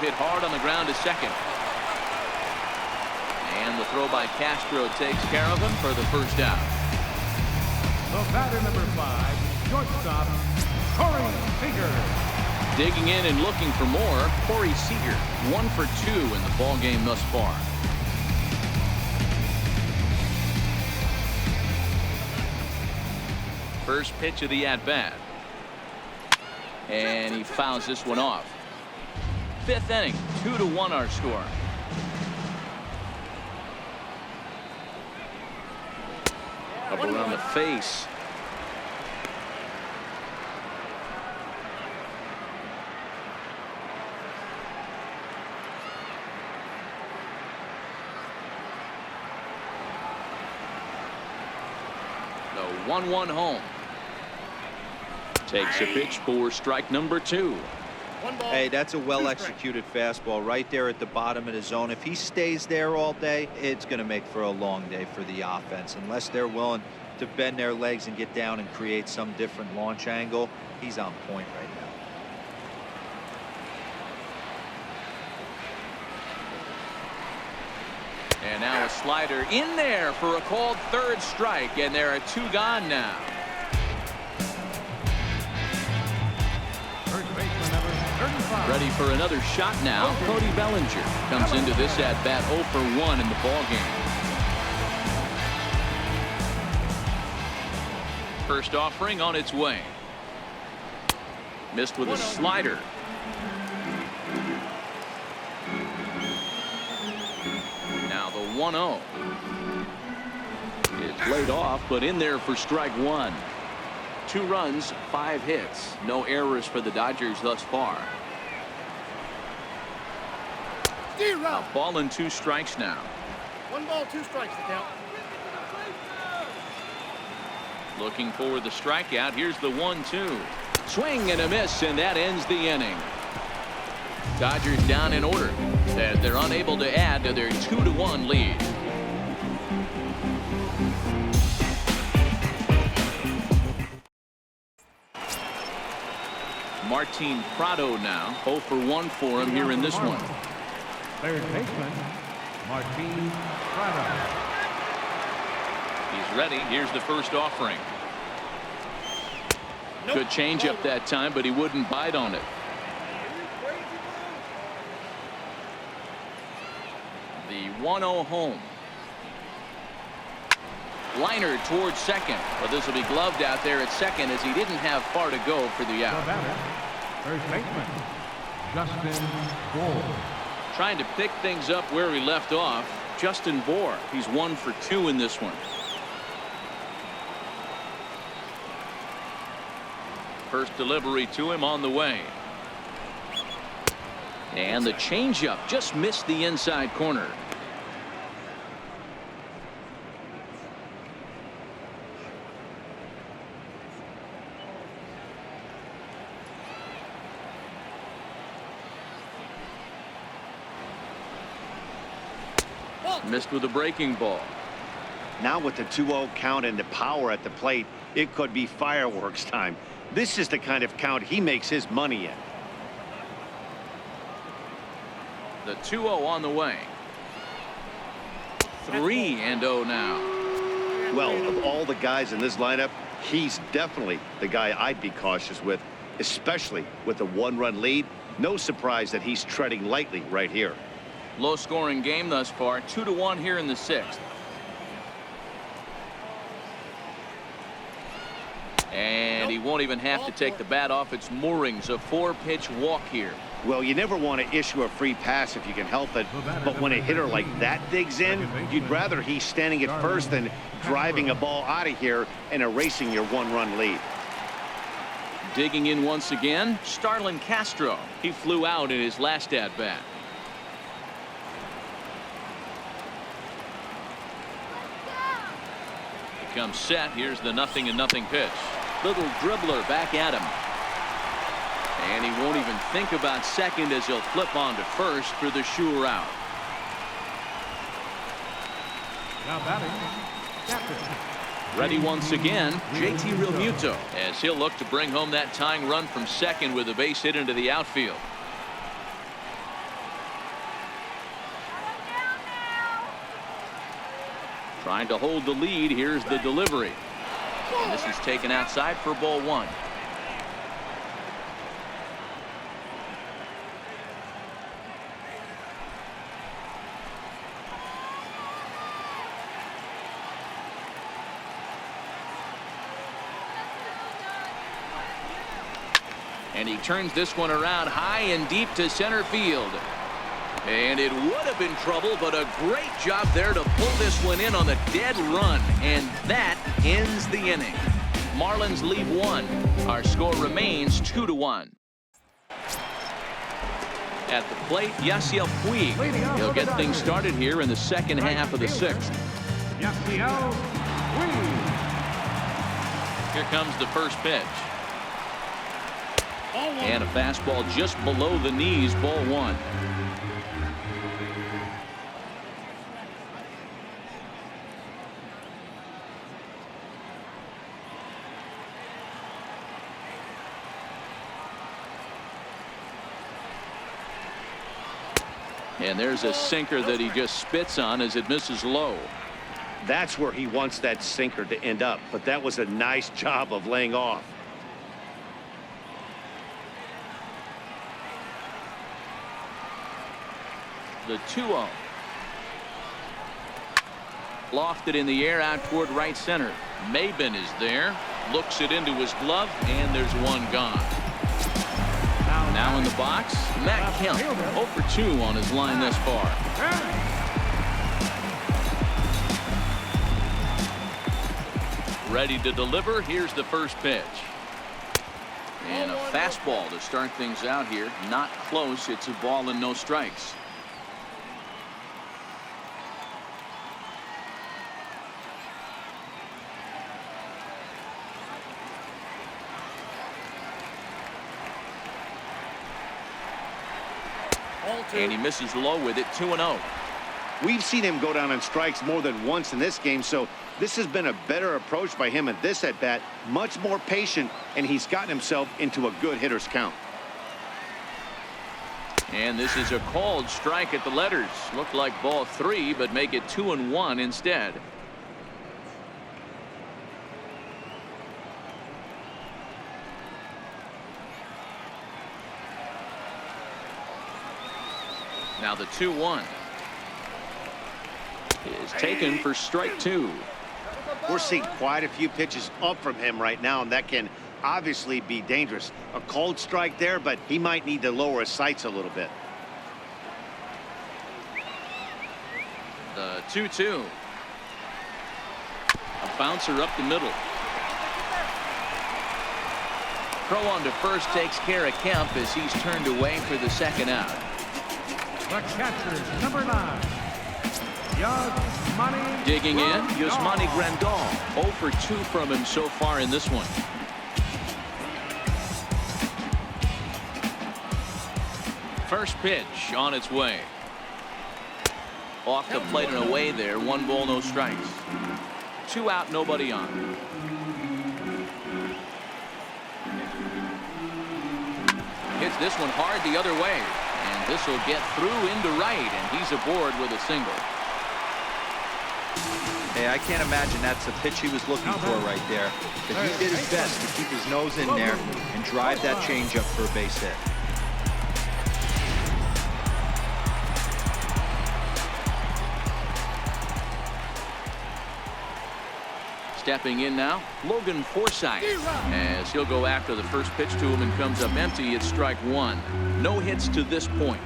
Hit hard on the ground to second. And the throw by Castro takes care of him for the first out. The batter, number 5, shortstop, Corey Seager. Digging in and looking for more, Corey Seager. 1 for 2 in the ball game thus far. First pitch of the at-bat. And he fouls this one off. 5th inning, 2-1 our score. Up around the face. The 1-1 home. Takes a pitch for strike number 2. Hey, that's a well-executed fastball right there at the bottom of the zone. If he stays there all day, it's going to make for a long day for the offense. Unless they're willing to bend their legs and get down and create some different launch angle, he's on point right now. And now a slider in there for a called 3rd strike, and there are 2 gone now. First baseman, number 35. Ready for another shot now. Cody Bellinger comes into this at bat 0 for 1 in the ball game. First offering on its way. Missed with a slider. Now the 1-0 is laid off, but in there for strike 1. 2 runs, 5 hits. No errors for the Dodgers thus far. A ball and 2 strikes now. 1 ball, 2 strikes to count. Looking for the strikeout. Here's the 1-2. Swing and a miss, and that ends the inning. Dodgers down in order as they're unable to add to their 2-1 lead. Martin Prado now 0 for 1 for him here in this one. Third baseman, Martin Prado. He's ready. Here's the first offering. Good changeup that time, but he wouldn't bite on it. The 1-0 home. Liner towards second, but this will be gloved out there at second as he didn't have far to go for the out. First baseman, Justin Bohr. Trying to pick things up where he left off. Justin Bohr. He's 1 for 2 in this one. First delivery to him on the way. And the changeup just missed the inside corner. Missed with a breaking ball. Now with the 2-0 count and the power at the plate, it could be fireworks time. This is the kind of count he makes his money in. The 2-0 on the way. 3-0 now. Well, of all the guys in this lineup, he's definitely the guy I'd be cautious with, especially with a 1-run lead. No surprise that he's treading lightly right here. Low scoring game thus far. 2-1 here in the 6th. And he won't even have to take the bat off its moorings. A 4-pitch walk here. Well, you never want to issue a free pass if you can help it, but when a hitter like that digs in, you'd rather he's standing at first than driving a ball out of here and erasing your 1-run lead. Digging in once again, Starlin Castro. He flew out in his last at bat. Comes set. Here's the 0-0 pitch. Little dribbler back at him. And he won't even think about second as he'll flip on to first for the sure out. Now batting, captain. Ready once again, JT Realmuto, as he'll look to bring home that tying run from second with a base hit into the outfield. Trying to hold the lead. Here's the delivery. And this is taken outside for ball 1. And he turns this one around high and deep to center field. And it would have been trouble, but a great job there to pull this one in on the dead run. And that ends the inning. Marlins lead 1. Our score remains 2-1. At the plate, Yasiel Puig. He'll get things started here in the second half of the 6th. Yasiel Puig. Here comes the first pitch. And a fastball just below the knees, ball 1. And there's a sinker that he just spits on as it misses low. That's where he wants that sinker to end up, but that was a nice job of laying off. The 2-0. Lofted in the air out toward right center. Maben is there. Looks it into his glove, and there's one gone. Now in the box, Matt Kemp, 0 for 2 on his line thus far. Ready to deliver. Here's the first pitch. And a fastball to start things out here. Not close. It's a ball and no strikes. And he misses low with it, 2-0. We've seen him go down on strikes more than once in this game, so this has been a better approach by him at this at-bat, much more patient, and he's gotten himself into a good hitter's count. And this is a called strike at the letters. Looked like ball 3, but make it 2-1 instead. Now the 2-1 is taken for strike 2. We're seeing quite a few pitches up from him right now, and that can obviously be dangerous. A cold strike there, but he might need to lower his sights a little bit. The 2-2. A bouncer up the middle. Throw on to first takes care of Kemp as he's turned away for the second out. The catcher, number 9. Yasmani Digging in, Grandal. Yasmani Grandal. 0 for 2 from him so far in this one. First pitch on its way. Off the plate and away there. 1 ball, no strikes. 2 out, nobody on. Hits this one hard the other way. And this will get through into right, and he's aboard with a single. Hey, I can't imagine that's the pitch he was looking for right there. But he did his best to keep his nose in there and drive that changeup for a base hit. Stepping in now, Logan Forsythe, as he'll go after the first pitch to him and comes up empty. It's strike 1. No hits to this point.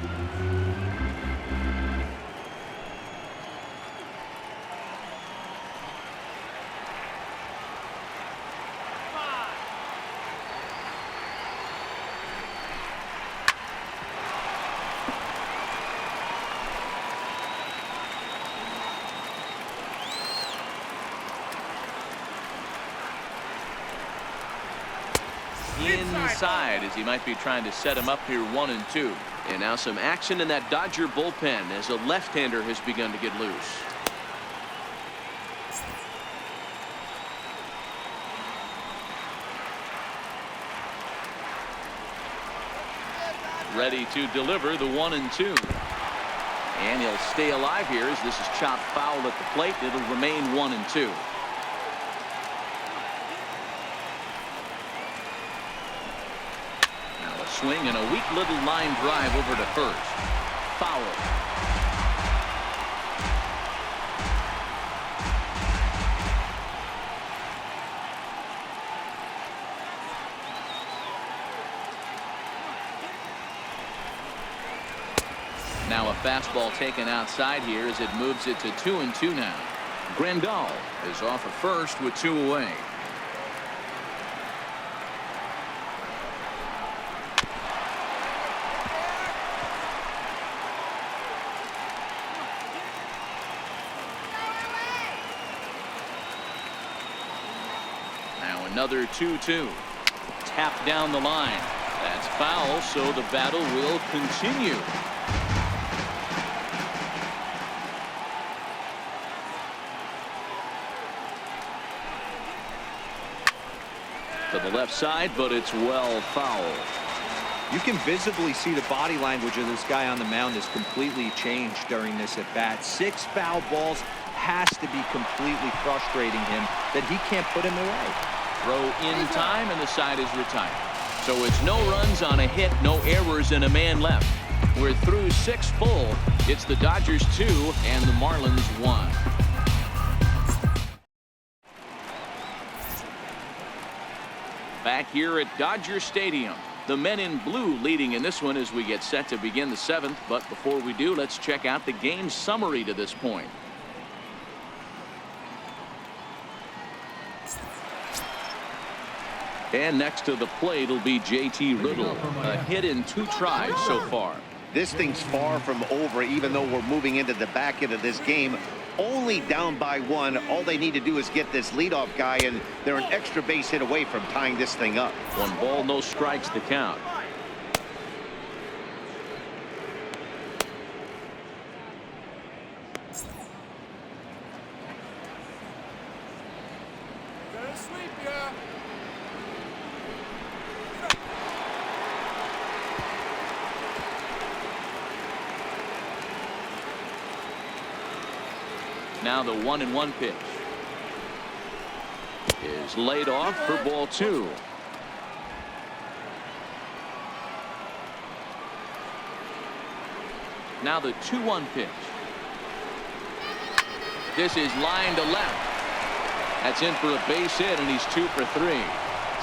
Inside as he might be trying to set him up here 1-2. And now some action in that Dodger bullpen as a left-hander has begun to get loose. Ready to deliver the 1-2. And he'll stay alive here as this is chopped foul at the plate. It'll remain 1-2. Swing and a weak little line drive over to first. Foul. Now a fastball taken outside here as it moves it to 2-2 now. Grandal is off at first with 2 away. Another 2-2. Tap down the line. That's foul, so the battle will continue. To the left side, but it's well foul. You can visibly see the body language of this guy on the mound has completely changed during this at bat. 6 foul balls has to be completely frustrating him that he can't put him away. Throw in time, and the side is retired. So it's no runs on a hit, no errors, and a man left. We're through 6 full. It's the Dodgers 2 and the Marlins 1. Back here at Dodger Stadium. The men in blue leading in this one as we get set to begin the 7th. But before we do, let's check out the game summary to this point. And next to the plate will be J.T. Riddle. A hit in 2 tries so far. This thing's far from over, even though we're moving into the back end of this game. Only down by 1. All they need to do is get this leadoff guy, and they're an extra base hit away from tying this thing up. 1 ball, no strikes to count. Now the 1-1 pitch is laid off for ball 2. Now the 2-1 pitch. This is line to left. That's in for a base hit, and he's 2 for 3.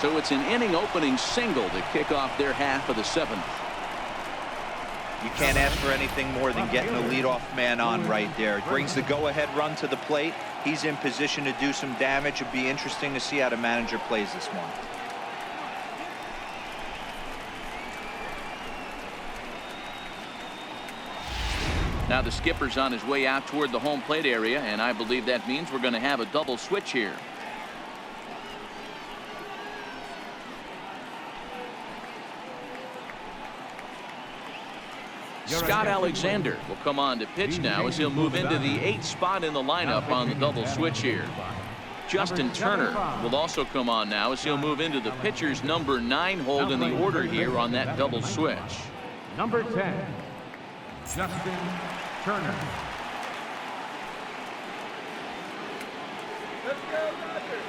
So it's an inning opening single to kick off their half of the 7th. You can't ask for anything more than getting a leadoff man on right there. Brings the go-ahead run to the plate. He's in position to do some damage. It'd be interesting to see how the manager plays this one. Now the skipper's on his way out toward the home plate area, and I believe that means we're going to have a double switch here. Scott Alexander will come on to pitch now as he'll move into the 8th spot in the lineup on the double switch here. Justin Turner will also come on now as he'll move into the pitcher's number 9 hold in the order here on that double switch. Number 10, Justin Turner. Let's go, Dodgers.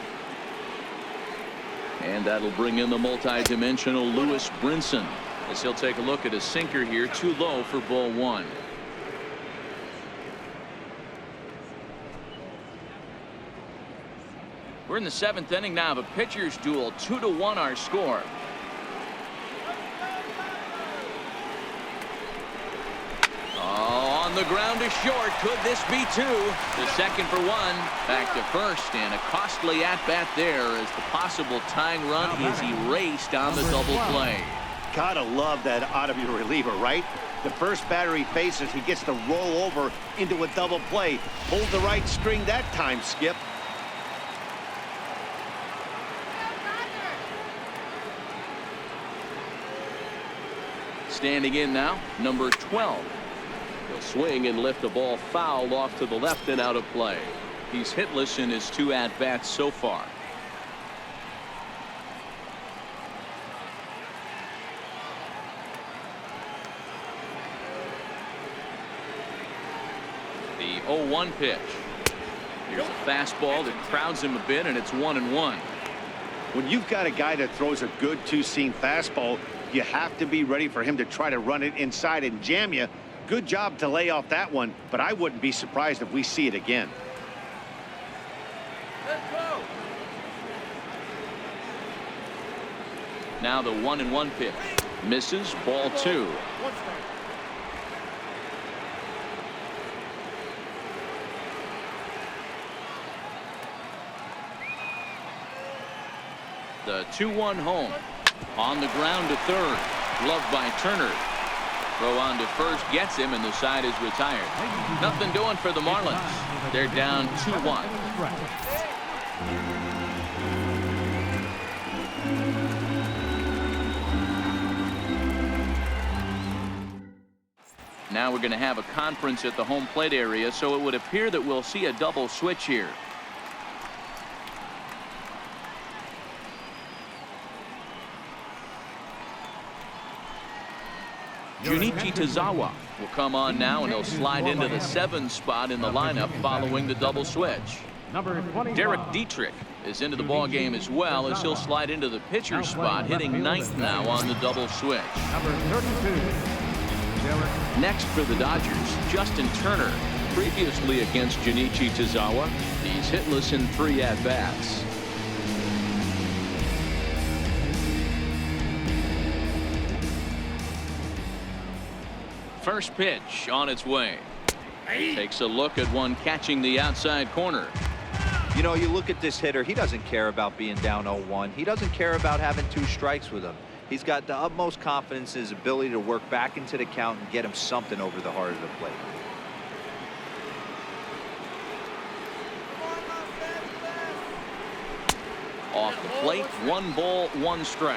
And that'll bring in the multi-dimensional Lewis Brinson as he'll take a look at a sinker here, too low for ball 1. We're in the 7th inning now of a pitcher's duel. 2-1 our score. Oh, on the ground to short. Could this be 2? The second for 1. Back to first, and a costly at-bat there as the possible tying run is erased on the double play. Gotta love that out of your reliever, right? The first batter he faces, he gets to roll over into a double play. Hold the right string that time, Skip. Standing in now, number 12. He'll swing and lift the ball foul off to the left and out of play. He's hitless in his 2 at-bats so far. The 0-1 pitch. Here's a fastball that crowds him a bit, and it's 1-1. When you've got a guy that throws a good two-seam fastball, you have to be ready for him to try to run it inside and jam you. Good job to lay off that one, but I wouldn't be surprised if we see it again. Let's go. Now the 1-1 pitch. Misses, ball 2. One strike. The 2-1 home. On the ground to third. Gloved by Turner. Throw on to first gets him, and the side is retired. Nothing doing for the Marlins. They're down 2-1. Now we're going to have a conference at the home plate area, so it would appear that we'll see a double switch here. Junichi Tazawa will come on now, and he'll slide into the 7th spot in the lineup following the double switch. Number 25, Derek Dietrich is into the ball game as well, as he'll slide into the pitcher spot, hitting 9th now on the double switch. number 32, Derek. Next for the Dodgers, Justin Turner. Previously against Junichi Tazawa, he's hitless in 3 at-bats. First pitch on its way. Takes a look at one catching the outside corner. You know, you look at this hitter, he doesn't care about being down 0-1. He doesn't care about having 2 strikes with him. He's got the utmost confidence in his ability to work back into the count and get him something over the heart of the plate. Off the plate, 1 ball, 1 strike.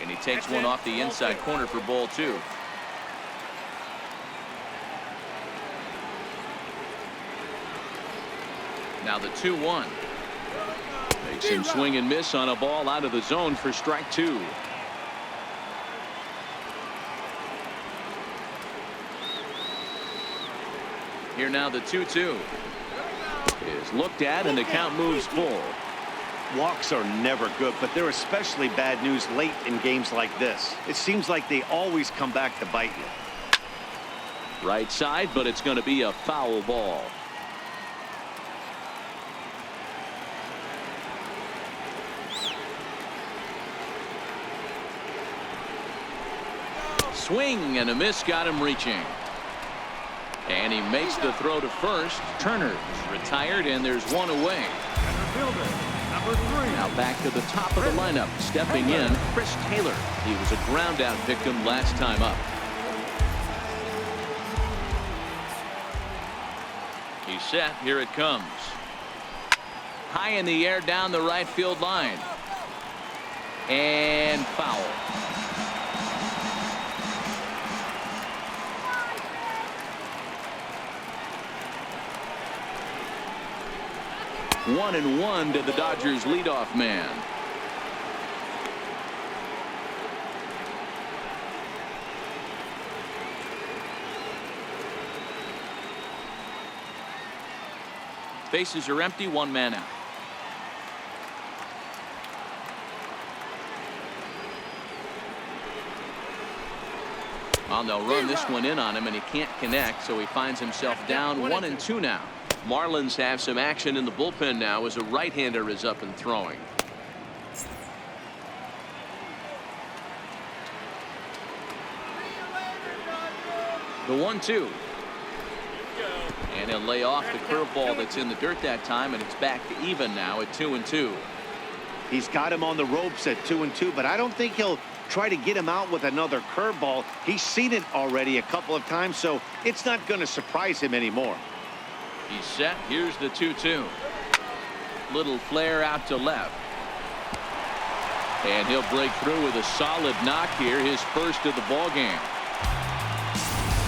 And he takes one off the inside corner for ball 2. Now the 2-1. Makes him swing and miss on a ball out of the zone for strike 2. Here now the 2-2 is looked at and the count moves full. Walks are never good, but they're especially bad news late in games like this. It seems like they always come back to bite you. Right side, but it's going to be a foul ball. Swing and a miss got him reaching. And he makes the throw to first. Turner's retired, and there's one away. Now back to the top of the lineup. Stepping in, Chris Taylor. He was a ground out victim last time up. He's set. Here it comes. High in the air down the right field line. And foul. One and one to the Dodgers leadoff man. Bases are empty, one man out. Well, they'll run this one in on him, and he can't connect, so he finds himself down 1-2 now. Marlins have some action in the bullpen now as a right-hander is up and throwing. The 1-2. And he'll lay off the curveball that's in the dirt that time, and it's back to even now at 2-2. He's got him on the ropes at 2-2, but I don't think he'll try to get him out with another curveball. He's seen it already a couple of times, so it's not going to surprise him anymore. He's set. Here's the 2-2. Little flare out to left. And he'll break through with a solid knock here, his first of the ball game.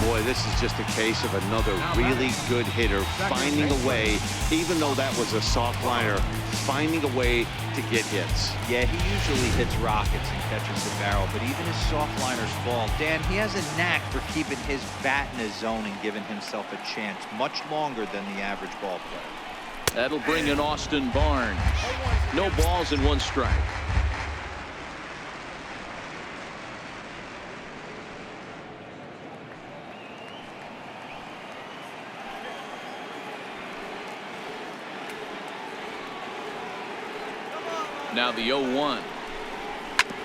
Boy, this is just a case of another really good hitter finding a way, even though that was a soft liner, finding a way to get hits. Yeah, he usually hits rockets and catches the barrel, but even his soft liners fall. Dan, he has a knack for keeping his bat in his zone and giving himself a chance much longer than the average ball player. That'll bring in Austin Barnes. No balls and one strike. Now the 0-1.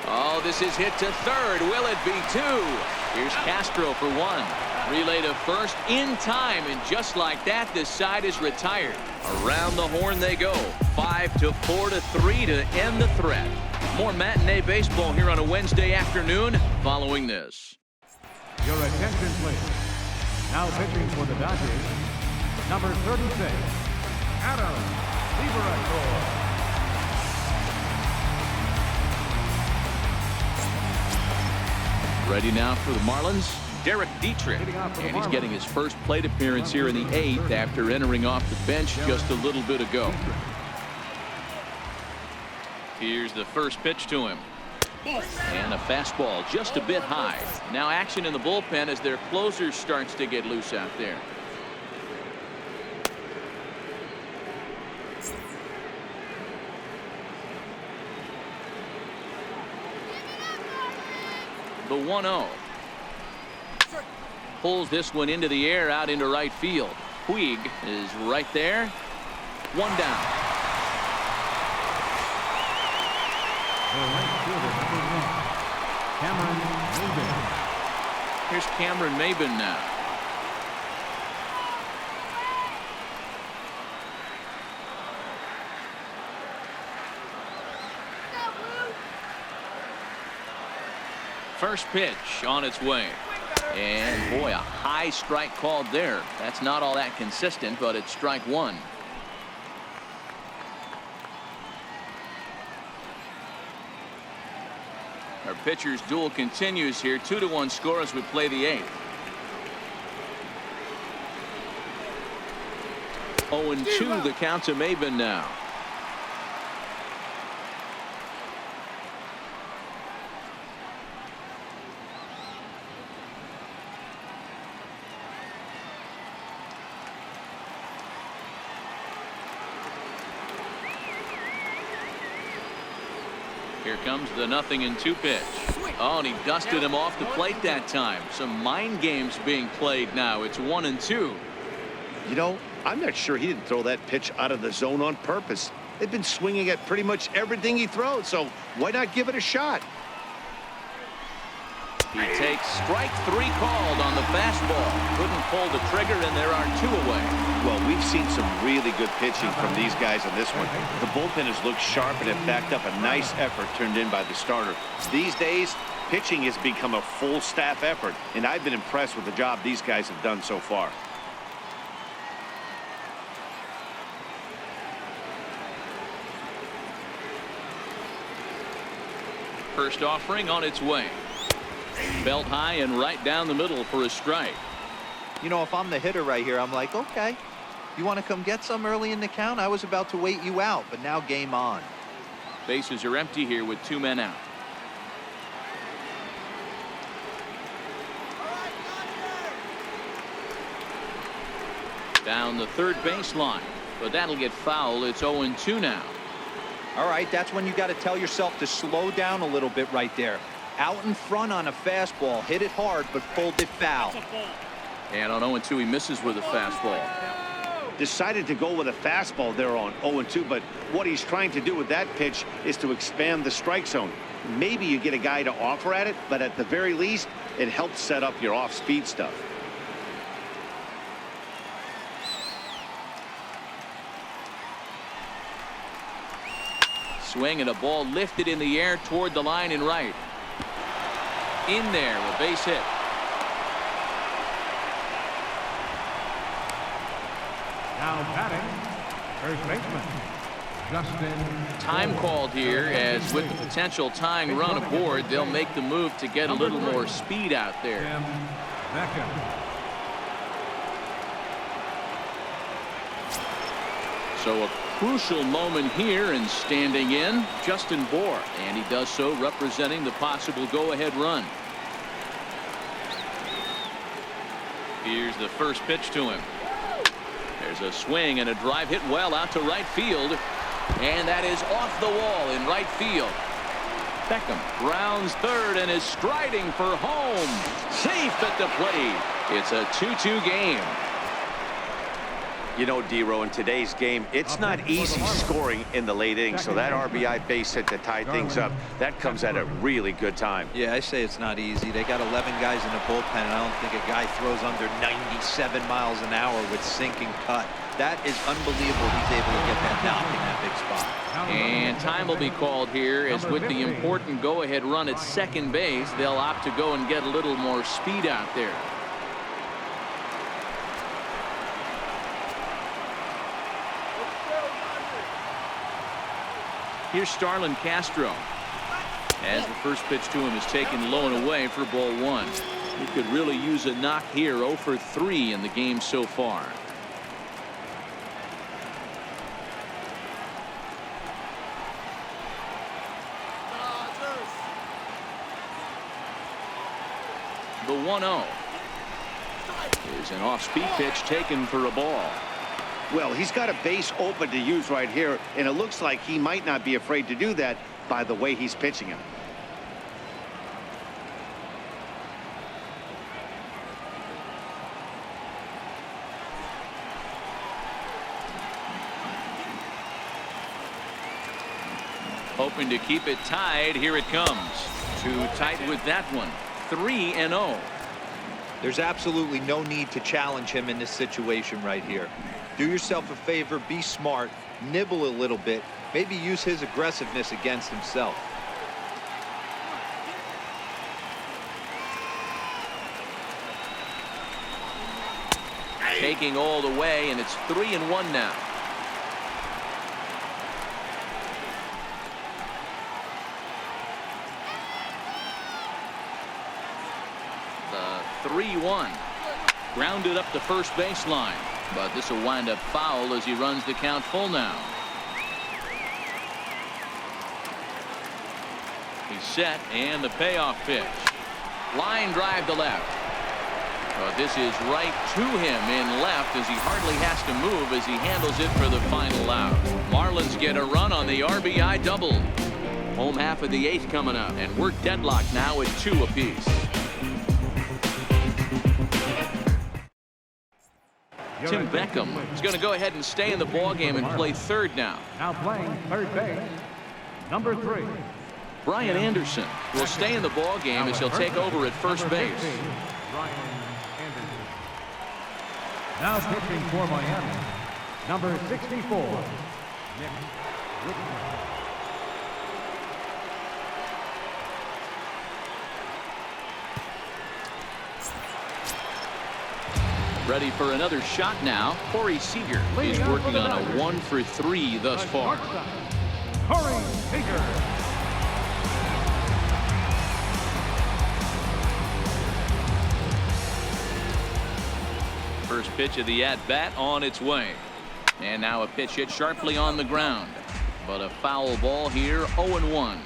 Oh, this is hit to third. Will it be two? Here's Castro for one. Relay to first in time, and just like that, this side is retired. Around the horn they go. 5-4-3 to end the threat. More matinee baseball here on a Wednesday afternoon following this. Your attention, please. Now pitching for the Dodgers, number 36, Adam Liberator. Ready now for the Marlins, Derek Dietrich, and he's getting his first plate appearance here in the 8th after entering off the bench just a little bit ago. Here's the first pitch to him. And a fastball just a bit high. Now action in the bullpen as their closer starts to get loose out there. The 1-0. Pulls this one into the air out into right field. Puig is right there. One down. Here's Cameron Maybin now. First pitch on its way. And boy, a high strike called there. That's not all that consistent, but it's strike one. Our pitcher's duel continues here. 2-1 score as we play the 8th. 0-2 the count to Maybin now. Here comes the 0-2 pitch. Oh, and he dusted him off the plate that time. Some mind games being played now. It's 1-2. You know, I'm not sure he didn't throw that pitch out of the zone on purpose. They've been swinging at pretty much everything he throws, so why not give it a shot? He takes strike 3 called on the fastball. Couldn't pull the trigger, and there are 2 away. Well, we've seen some really good pitching from these guys on this one. The bullpen has looked sharp and have backed up a nice effort turned in by the starter. These days, pitching has become a full staff effort, and I've been impressed with the job these guys have done so far. First offering on its way. Belt high and right down the middle for a strike. You know, if I'm the hitter right here, I'm like, okay, you want to come get some early in the count? I was about to wait you out, but now game on. Bases are empty here with 2 men out. Down the third baseline, but that'll get foul. It's 0-2 now. All right, that's when you got to tell yourself to slow down a little bit right there. Out in front on a fastball, hit it hard, but pulled it foul. And on 0-2, he misses with a fastball. Decided to go with a fastball there on 0-2, but what he's trying to do with that pitch is to expand the strike zone. Maybe you get a guy to offer at it, but at the very least, it helps set up your off-speed stuff. Swing and a ball lifted in the air toward the line and right. In there, a base hit. Now batting, first baseman, Justin. Time called here, as with the potential tying run aboard, they'll make the move to get a little more speed out there. Tim Beckham. So a crucial moment here, and standing in, Justin Bohr, and he does so representing the possible go-ahead run. Here's the first pitch to him. There's a swing and a drive hit well out to right field, and that is off the wall in right field. Beckham rounds third and is striding for home. Safe at the plate. It's a 2-2 game. You know, D-Row, in today's game, it's not easy scoring in the late innings, so that RBI base hit to tie things up, that comes at a really good time. Yeah, I say it's not easy. They got 11 guys in the bullpen, and I don't think a guy throws under 97 miles an hour with sinking cut. That is unbelievable. He's able to get that knock in that big spot. And time will be called here, as with the important go-ahead run at second base, they'll opt to go and get a little more speed out there. Here's Starlin Castro, as the first pitch to him is taken low and away for ball 1. He could really use a knock here. 0 for 3 in the game so far. The 1-0 is an off-speed pitch taken for a ball. Well, he's got a base open to use right here, and it looks like he might not be afraid to do that by the way he's pitching him. Hoping to keep it tied. Here it comes. Too tight with that one. 3-0. There's absolutely no need to challenge him in this situation right here. Do yourself a favor, be smart, nibble a little bit, maybe use his aggressiveness against himself. Taking all the way, and it's 3-1 now. The 3-1. Grounded up the first baseline. But this will wind up foul as he runs the count full now. He's set, and the payoff pitch. Line drive to left. But this is right to him in left, as he hardly has to move as he handles it for the final out. Marlins get a run on the RBI double. Home half of the 8th coming up, and we're deadlocked now at 2 apiece. Tim Beckham is going to go ahead and stay in the ball game and play third now. Now playing third base, number 3. Brian Anderson will stay in the ball game as he'll take over at first base. Brian Anderson. Now pitching for Miami, number 64, Nick Whitman. Ready for another shot now. Corey Seager is working on a 1 for 3 thus far. Corey Seager. First pitch of the at-bat on its way. And now a pitch hit sharply on the ground. But a foul ball here, 0-1.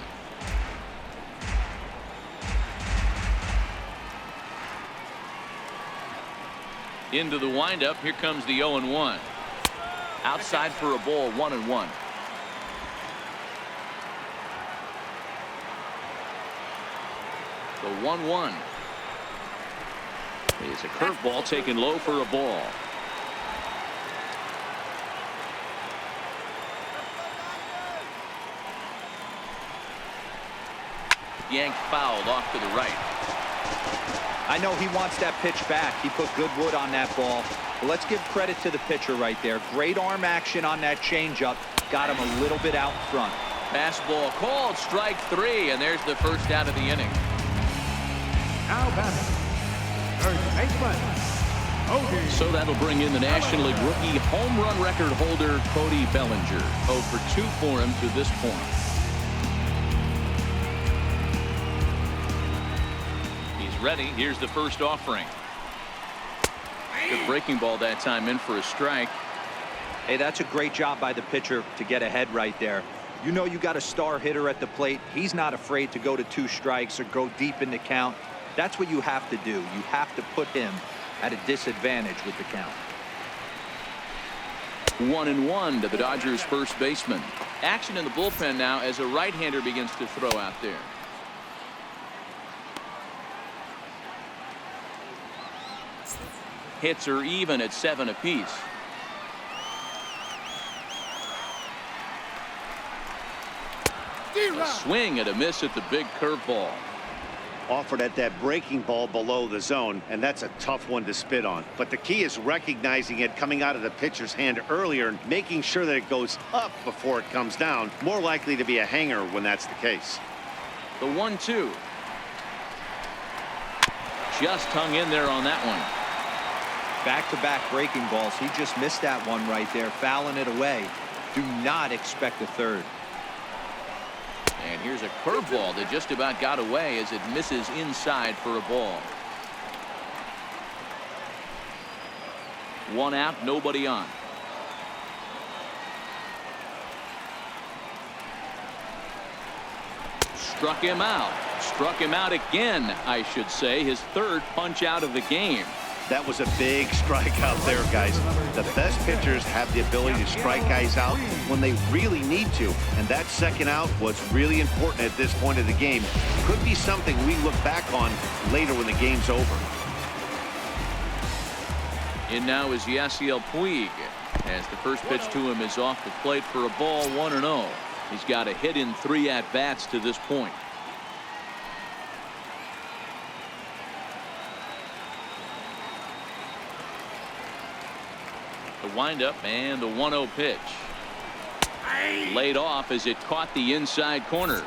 Into the windup. Here comes the 0-1. Outside for a ball, 1-1. The 1-1. It's a curveball taken low for a ball. Yanked fouled off to the right. I know he wants that pitch back. He put good wood on that ball. But let's give credit to the pitcher right there. Great arm action on that changeup. Got him a little bit out front. Fastball called, strike 3, and there's the first out of the inning. Now batting, third baseman, Cody. So that'll bring in the National League rookie home run record holder, Cody Bellinger. 0 for 2 for him to this point. He's ready. Here's the first offering. Good breaking ball that time, in for a strike. Hey, that's a great job by the pitcher to get ahead right there. You know you got a star hitter at the plate. He's not afraid to go to 2 strikes or go deep in the count. That's what you have to do. You have to put him at a disadvantage with the count. 1-1 to the Dodgers first baseman. Action in the bullpen now as a right-hander begins to throw out there. Hits are even at 7 apiece. A swing and a miss at the big curveball. Offered at that breaking ball below the zone, and that's a tough one to spit on. But the key is recognizing it coming out of the pitcher's hand earlier and making sure that it goes up before it comes down. More likely to be a hanger when that's the case. The 1-2. Just hung in there on that one. Back-to-back breaking balls. He just missed that one right there, fouling it away. Do not expect a third. And here's a curveball that just about got away as it misses inside for a ball. 1 out, nobody on. Struck him out. Struck him out again, I should say. His 3rd punch out of the game. That was a big strikeout there, guys. The best pitchers have the ability to strike guys out when they really need to. And that 2nd out was really important at this point of the game. Could be something we look back on later when the game's over. In now is Yasiel Puig, as the first pitch to him is off the plate for a ball, 1-0. He's got a hit in 3 at-bats to this point. The windup and the 1-0 pitch. Laid off as it caught the inside corner.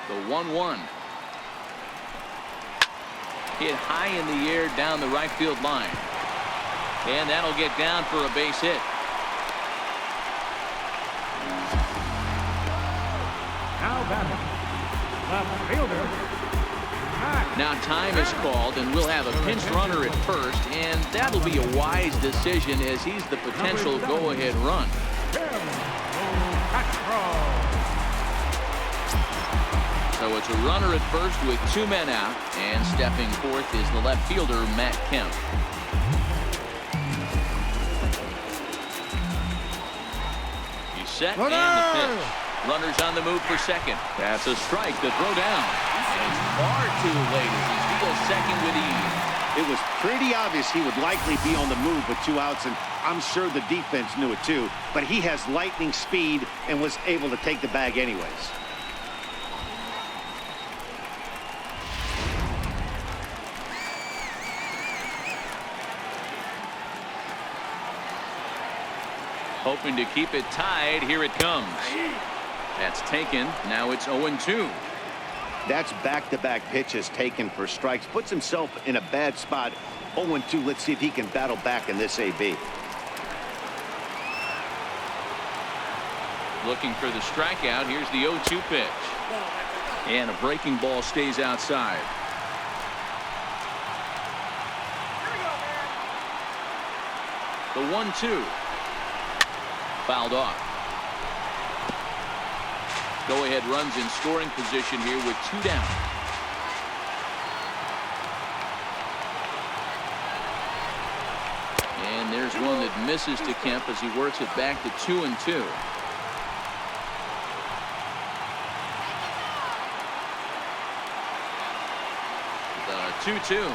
The 1-1. Hit high in the air down the right field line. And that'll get down for a base hit. Now batting, left fielder, Matt. Now time is called, and we'll have a pinch runner at first, and that'll be a wise decision as he's the potential go-ahead run. So it's a runner at first with 2 men out, and stepping forth is the left fielder, Matt Kemp. He's set, and the pitch. Runners on the move for second. That's a strike to throw down. And it's far too late as he steals second with ease. It was pretty obvious he would likely be on the move with 2 outs, and I'm sure the defense knew it too. But he has lightning speed and was able to take the bag anyways. Hoping to keep it tied. Here it comes. That's taken. Now it's 0-2. That's back-to-back pitches taken for strikes. Puts himself in a bad spot. 0-2. Let's see if he can battle back in this AB. Looking for the strikeout. Here's the 0-2 pitch. And a breaking ball stays outside. The 1-2. Fouled off. Go-ahead runs in scoring position here with 2 down. And there's one that misses to Kemp as he works it back to 2-2. The 2-2.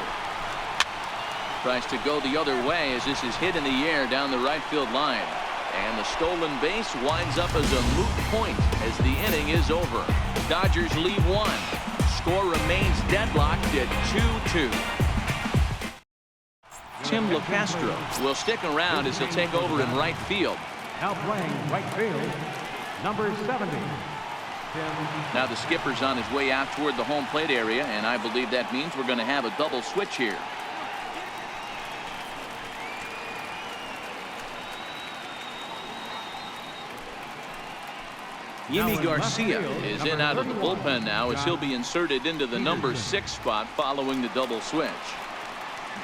Tries to go the other way as this is hit in the air down the right field line. And the stolen base winds up as a moot point as the inning is over. Dodgers lead 1. Score remains deadlocked at 2-2. Tim LaCastro will stick around as he'll take over in right field. Now playing right field, number 70. Now the skipper's on his way out toward the home plate area, and I believe that means we're going to have a double switch here. Yimi Garcia is in out of the bullpen now as he'll be inserted into the number 6 spot following the double switch.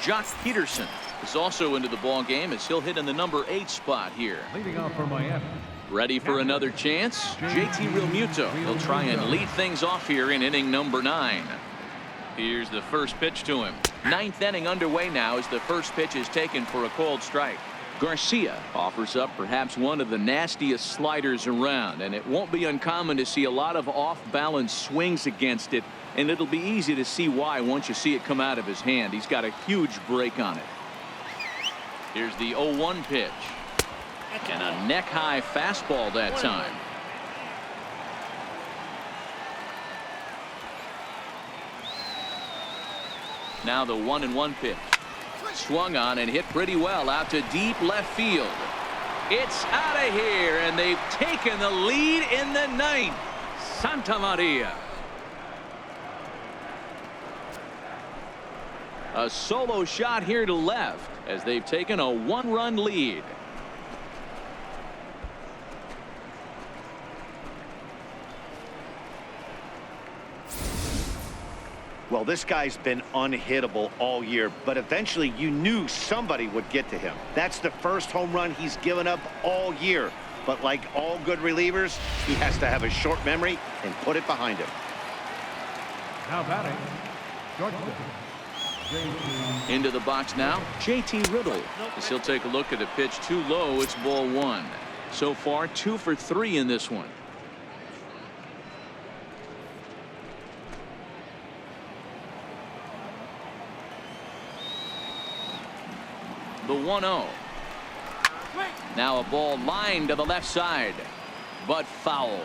Jock Peterson is also into the ball game as he'll hit in the number 8 spot here. Leading off for Miami. Ready for another chance? JT Realmuto will try and lead things off here in inning number 9. Here's the first pitch to him. 9th inning underway now as the first pitch is taken for a called strike. Garcia offers up perhaps one of the nastiest sliders around, and it won't be uncommon to see a lot of off-balance swings against it, and it'll be easy to see why once you see it come out of his hand. He's got a huge break on it. Here's the 0-1 pitch, and a neck-high fastball that time. Now the 1-1 pitch. Swung on and hit pretty well out to deep left field. It's out of here, and they've taken the lead in the 9th. Santa Maria. A solo shot here to left as they've taken a 1-run lead. Well, this guy's been unhittable all year, but eventually you knew somebody would get to him. That's the first home run he's given up all year. But like all good relievers, he has to have a short memory and put it behind him. Now batting, into the box now, JT Riddle. As he'll take a look at a pitch too low. It's ball 1. So far 2 for 3 in this one. The 1-0. Now a ball lined to the left side, but foul.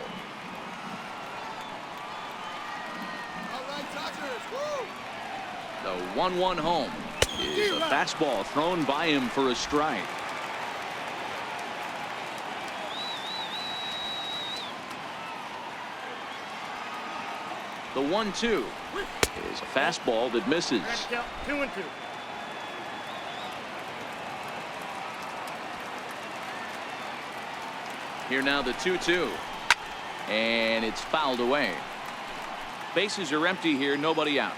The 1-1 home is a fastball thrown by him for a strike. The 1-2 is a fastball that misses. 2-2. Here now the 2-2, and it's fouled away. Bases are empty here, nobody out.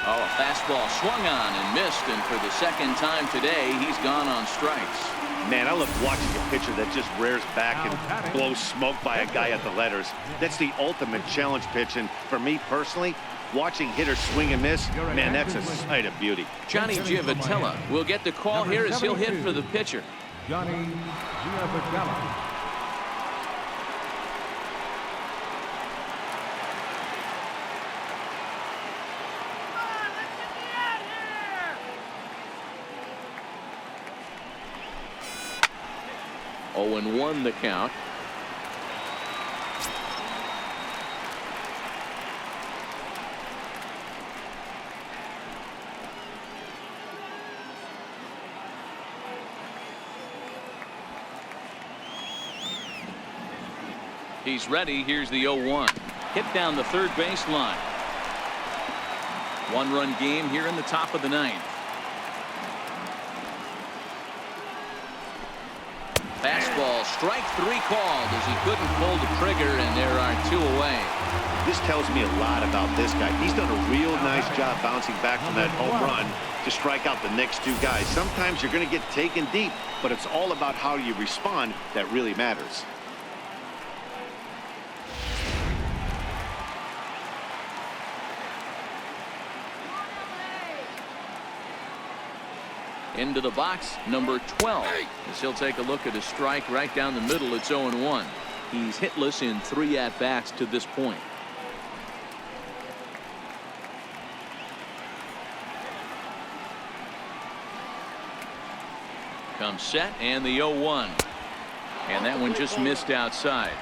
Oh, a fastball swung on and missed, and for the second time today, he's gone on strikes. Man, I love watching a pitcher that just rears back and blows smoke by a guy at the letters. That's the ultimate challenge pitch, and for me personally, watching hitters swing and miss, man, that's a sight of beauty. Johnny Giavotella will get the call here as he'll hit for the pitcher. Johnny Giavotella. Oh, and 1 the count. He's ready. Here's the 0-1. Hit down the third base line. 1-run game here in the top of the 9th. Fastball, strike 3 called as he couldn't pull the trigger, and there are 2 away. This tells me a lot about this guy. He's done a real nice job bouncing back from that home run to strike out the next 2 guys. Sometimes you're going to get taken deep, but it's all about how you respond that really matters. Into the box, number 12. As he'll take a look at his strike right down the middle. It's 0-1. He's hitless in 3 at-bats to this point. Comes set, and the 0-1. And that one just missed outside.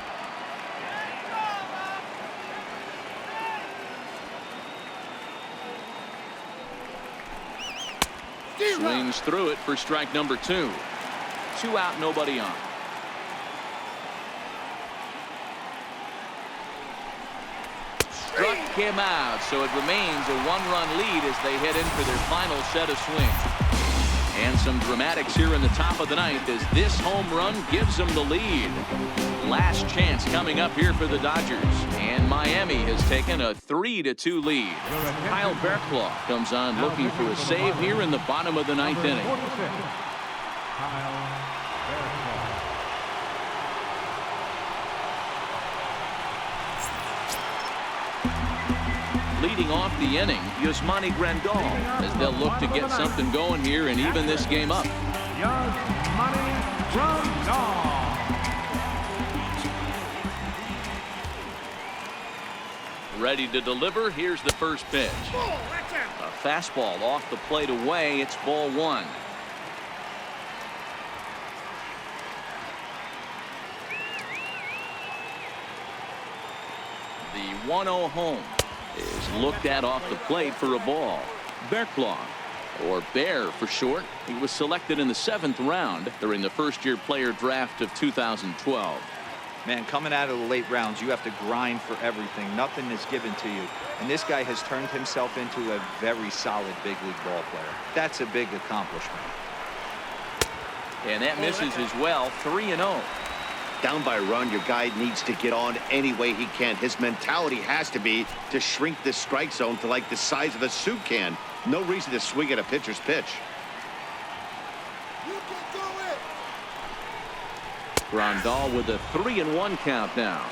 Swings through it for strike number 2. 2 out, nobody on. Struck him out, so it remains a 1-run lead as they head in for their final set of swings. And some dramatics here in the top of the 9th as this home run gives them the lead. Last chance coming up here for the Dodgers. And Miami has taken a 3-2 lead. Kyle Berklaw comes on looking for a save here in the bottom of the 9th inning. Leading off the inning, Yasmani Grandal, as they'll look to get something going here and even this game up. Yasmani Grandal. Ready to deliver. Here's the first pitch. A fastball off the plate away. It's ball 1. The 1-0 home is looked at off the plate for a ball. Berklaw, or Bear for short. He was selected in the 7th round during the first-year player draft of 2012. Man, coming out of the late rounds, you have to grind for everything. Nothing is given to you. And this guy has turned himself into a very solid big league ball player. That's a big accomplishment. And that misses as well. 3-0. Down by a run, your guy needs to get on any way he can. His mentality has to be to shrink this strike zone to like the size of a soup can. No reason to swing at a pitcher's pitch. Grandal with a 3-1 count now.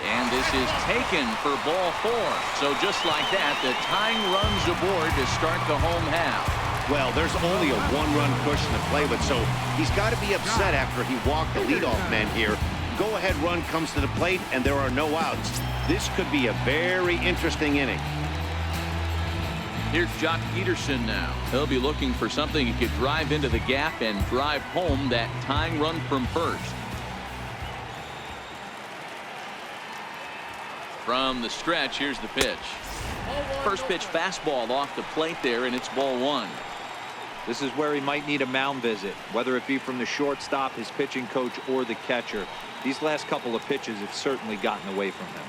And this is taken for ball 4. So just like that, the tying runs aboard to start the home half. Well, there's only a 1-run cushion to play with, so he's got to be upset after he walked the leadoff man here. Go-ahead run comes to the plate, and there are no outs. This could be a very interesting inning. Here's Jock Peterson now. He'll be looking for something he could drive into the gap and drive home that tying run from first. From the stretch, here's the pitch. First pitch fastball off the plate there, and it's ball 1. This is where he might need a mound visit, whether it be from the shortstop, his pitching coach, or the catcher. These last couple of pitches have certainly gotten away from him.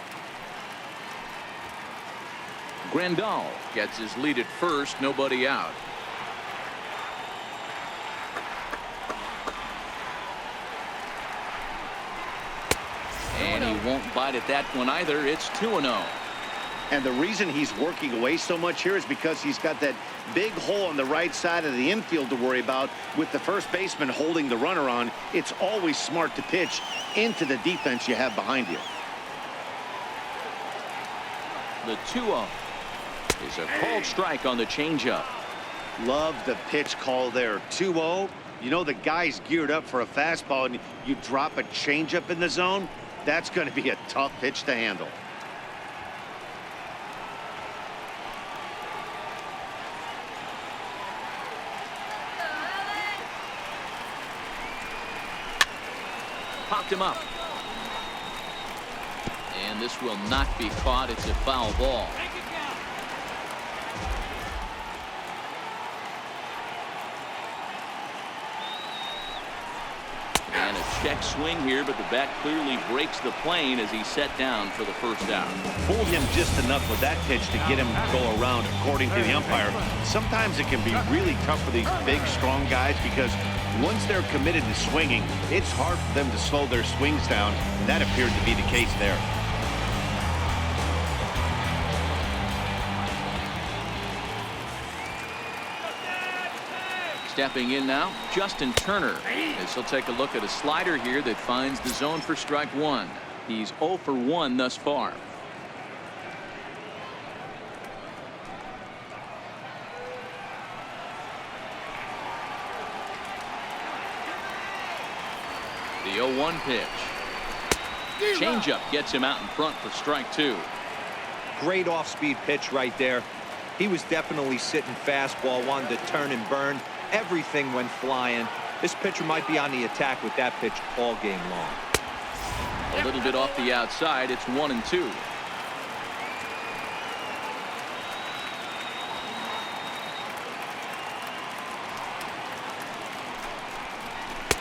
Grandal gets his lead at first, nobody out. And he won't bite at that one either. It's 2-0. And the reason he's working away so much here is because he's got that big hole on the right side of the infield to worry about with the first baseman holding the runner on. It's always smart to pitch into the defense you have behind you. The 2-0 is a called strike on the changeup. Love the pitch call there. 2-0. You know the guy's geared up for a fastball and you drop a changeup in the zone. That's going to be a tough pitch to handle. Popped him up. And this will not be caught. It's a foul ball. And a check swing here, but the bat clearly breaks the plane as he's set down for the first out. Fooled him just enough with that pitch to get him to go around, according to the umpire. Sometimes it can be really tough for these big, strong guys because once they're committed to swinging, it's hard for them to slow their swings down, and that appeared to be the case there. Stepping in now, Justin Turner, as he'll take a look at a slider here that finds the zone for strike one. He's 0 for 1 thus far. The 0-1 pitch. Changeup gets him out in front for strike two. Great off-speed pitch right there. He was definitely sitting fastball, wanted to turn and burn. Everything went flying. This pitcher might be on the attack with that pitch all game long. A little bit off the outside. It's 1-2.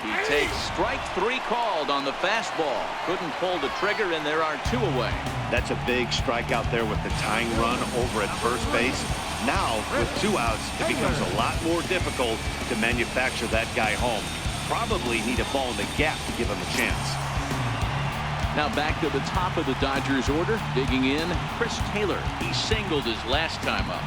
He takes strike three called on the fastball. Couldn't pull the trigger, and there are two away. That's a big strikeout there with the tying run over at first base. Now, with 2 outs, it becomes a lot more difficult to manufacture that guy home. Probably need a ball in the gap to give him a chance. Now back to the top of the Dodgers order. Digging in, Chris Taylor. He singled his last time up.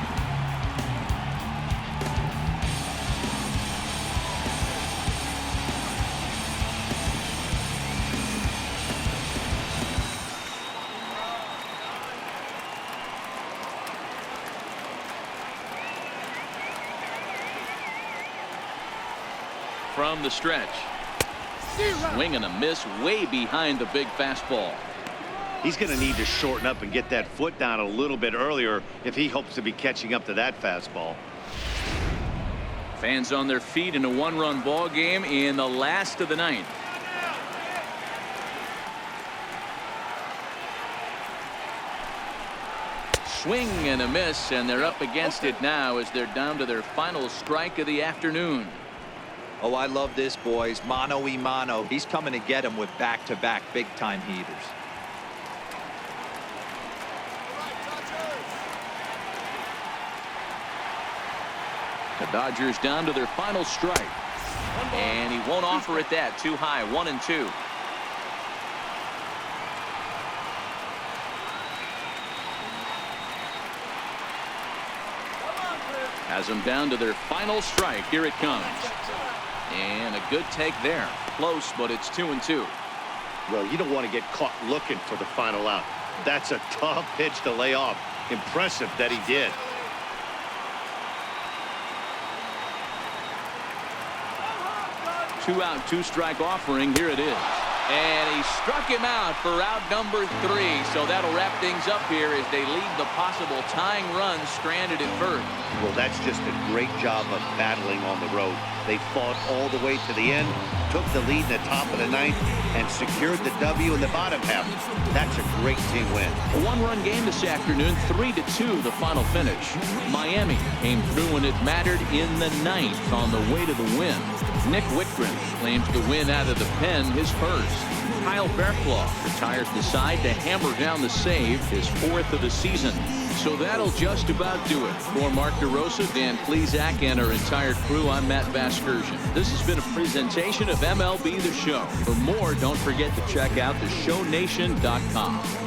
From the stretch. Swing and a miss way behind the big fastball. He's going to need to shorten up and get that foot down a little bit earlier if he hopes to be catching up to that fastball. Fans on their feet in a one-run ball game in the last of the ninth. Swing and a miss, and they're up against it now as they're down to their final strike of the afternoon. Oh, I love this, boys. Mano-y-mano. He's coming to get him with back-to-back big-time heaters. The Dodgers down to their final strike. And he won't offer it that. Too high. 1-2. Has them down to their final strike. Here it comes. And a good take there. Close, but it's 2-2. Well, you don't want to get caught looking for the final out. That's a tough pitch to lay off. Impressive that he did. Two out, two strike offering. Here it is. And he struck him out for out number 3. So that'll wrap things up here as they leave the possible tying run stranded at first. Well, that's just a great job of battling on the road. They fought all the way to the end, took the lead in the top of the 9th, and secured the W in the bottom half. That's a great team win. A one-run game this afternoon, 3-2 the final finish. Miami came through when it mattered in the 9th on the way to the win. Nick Whitgren claims the win out of the pen his first. Kyle Fairclough retires the side to hammer down the save, his 4th of the season. So that'll just about do it. For Mark DeRosa, Dan Plesac, and our entire crew, I'm Matt Vasgersian. This has been a presentation of MLB The Show. For more, don't forget to check out theshownation.com.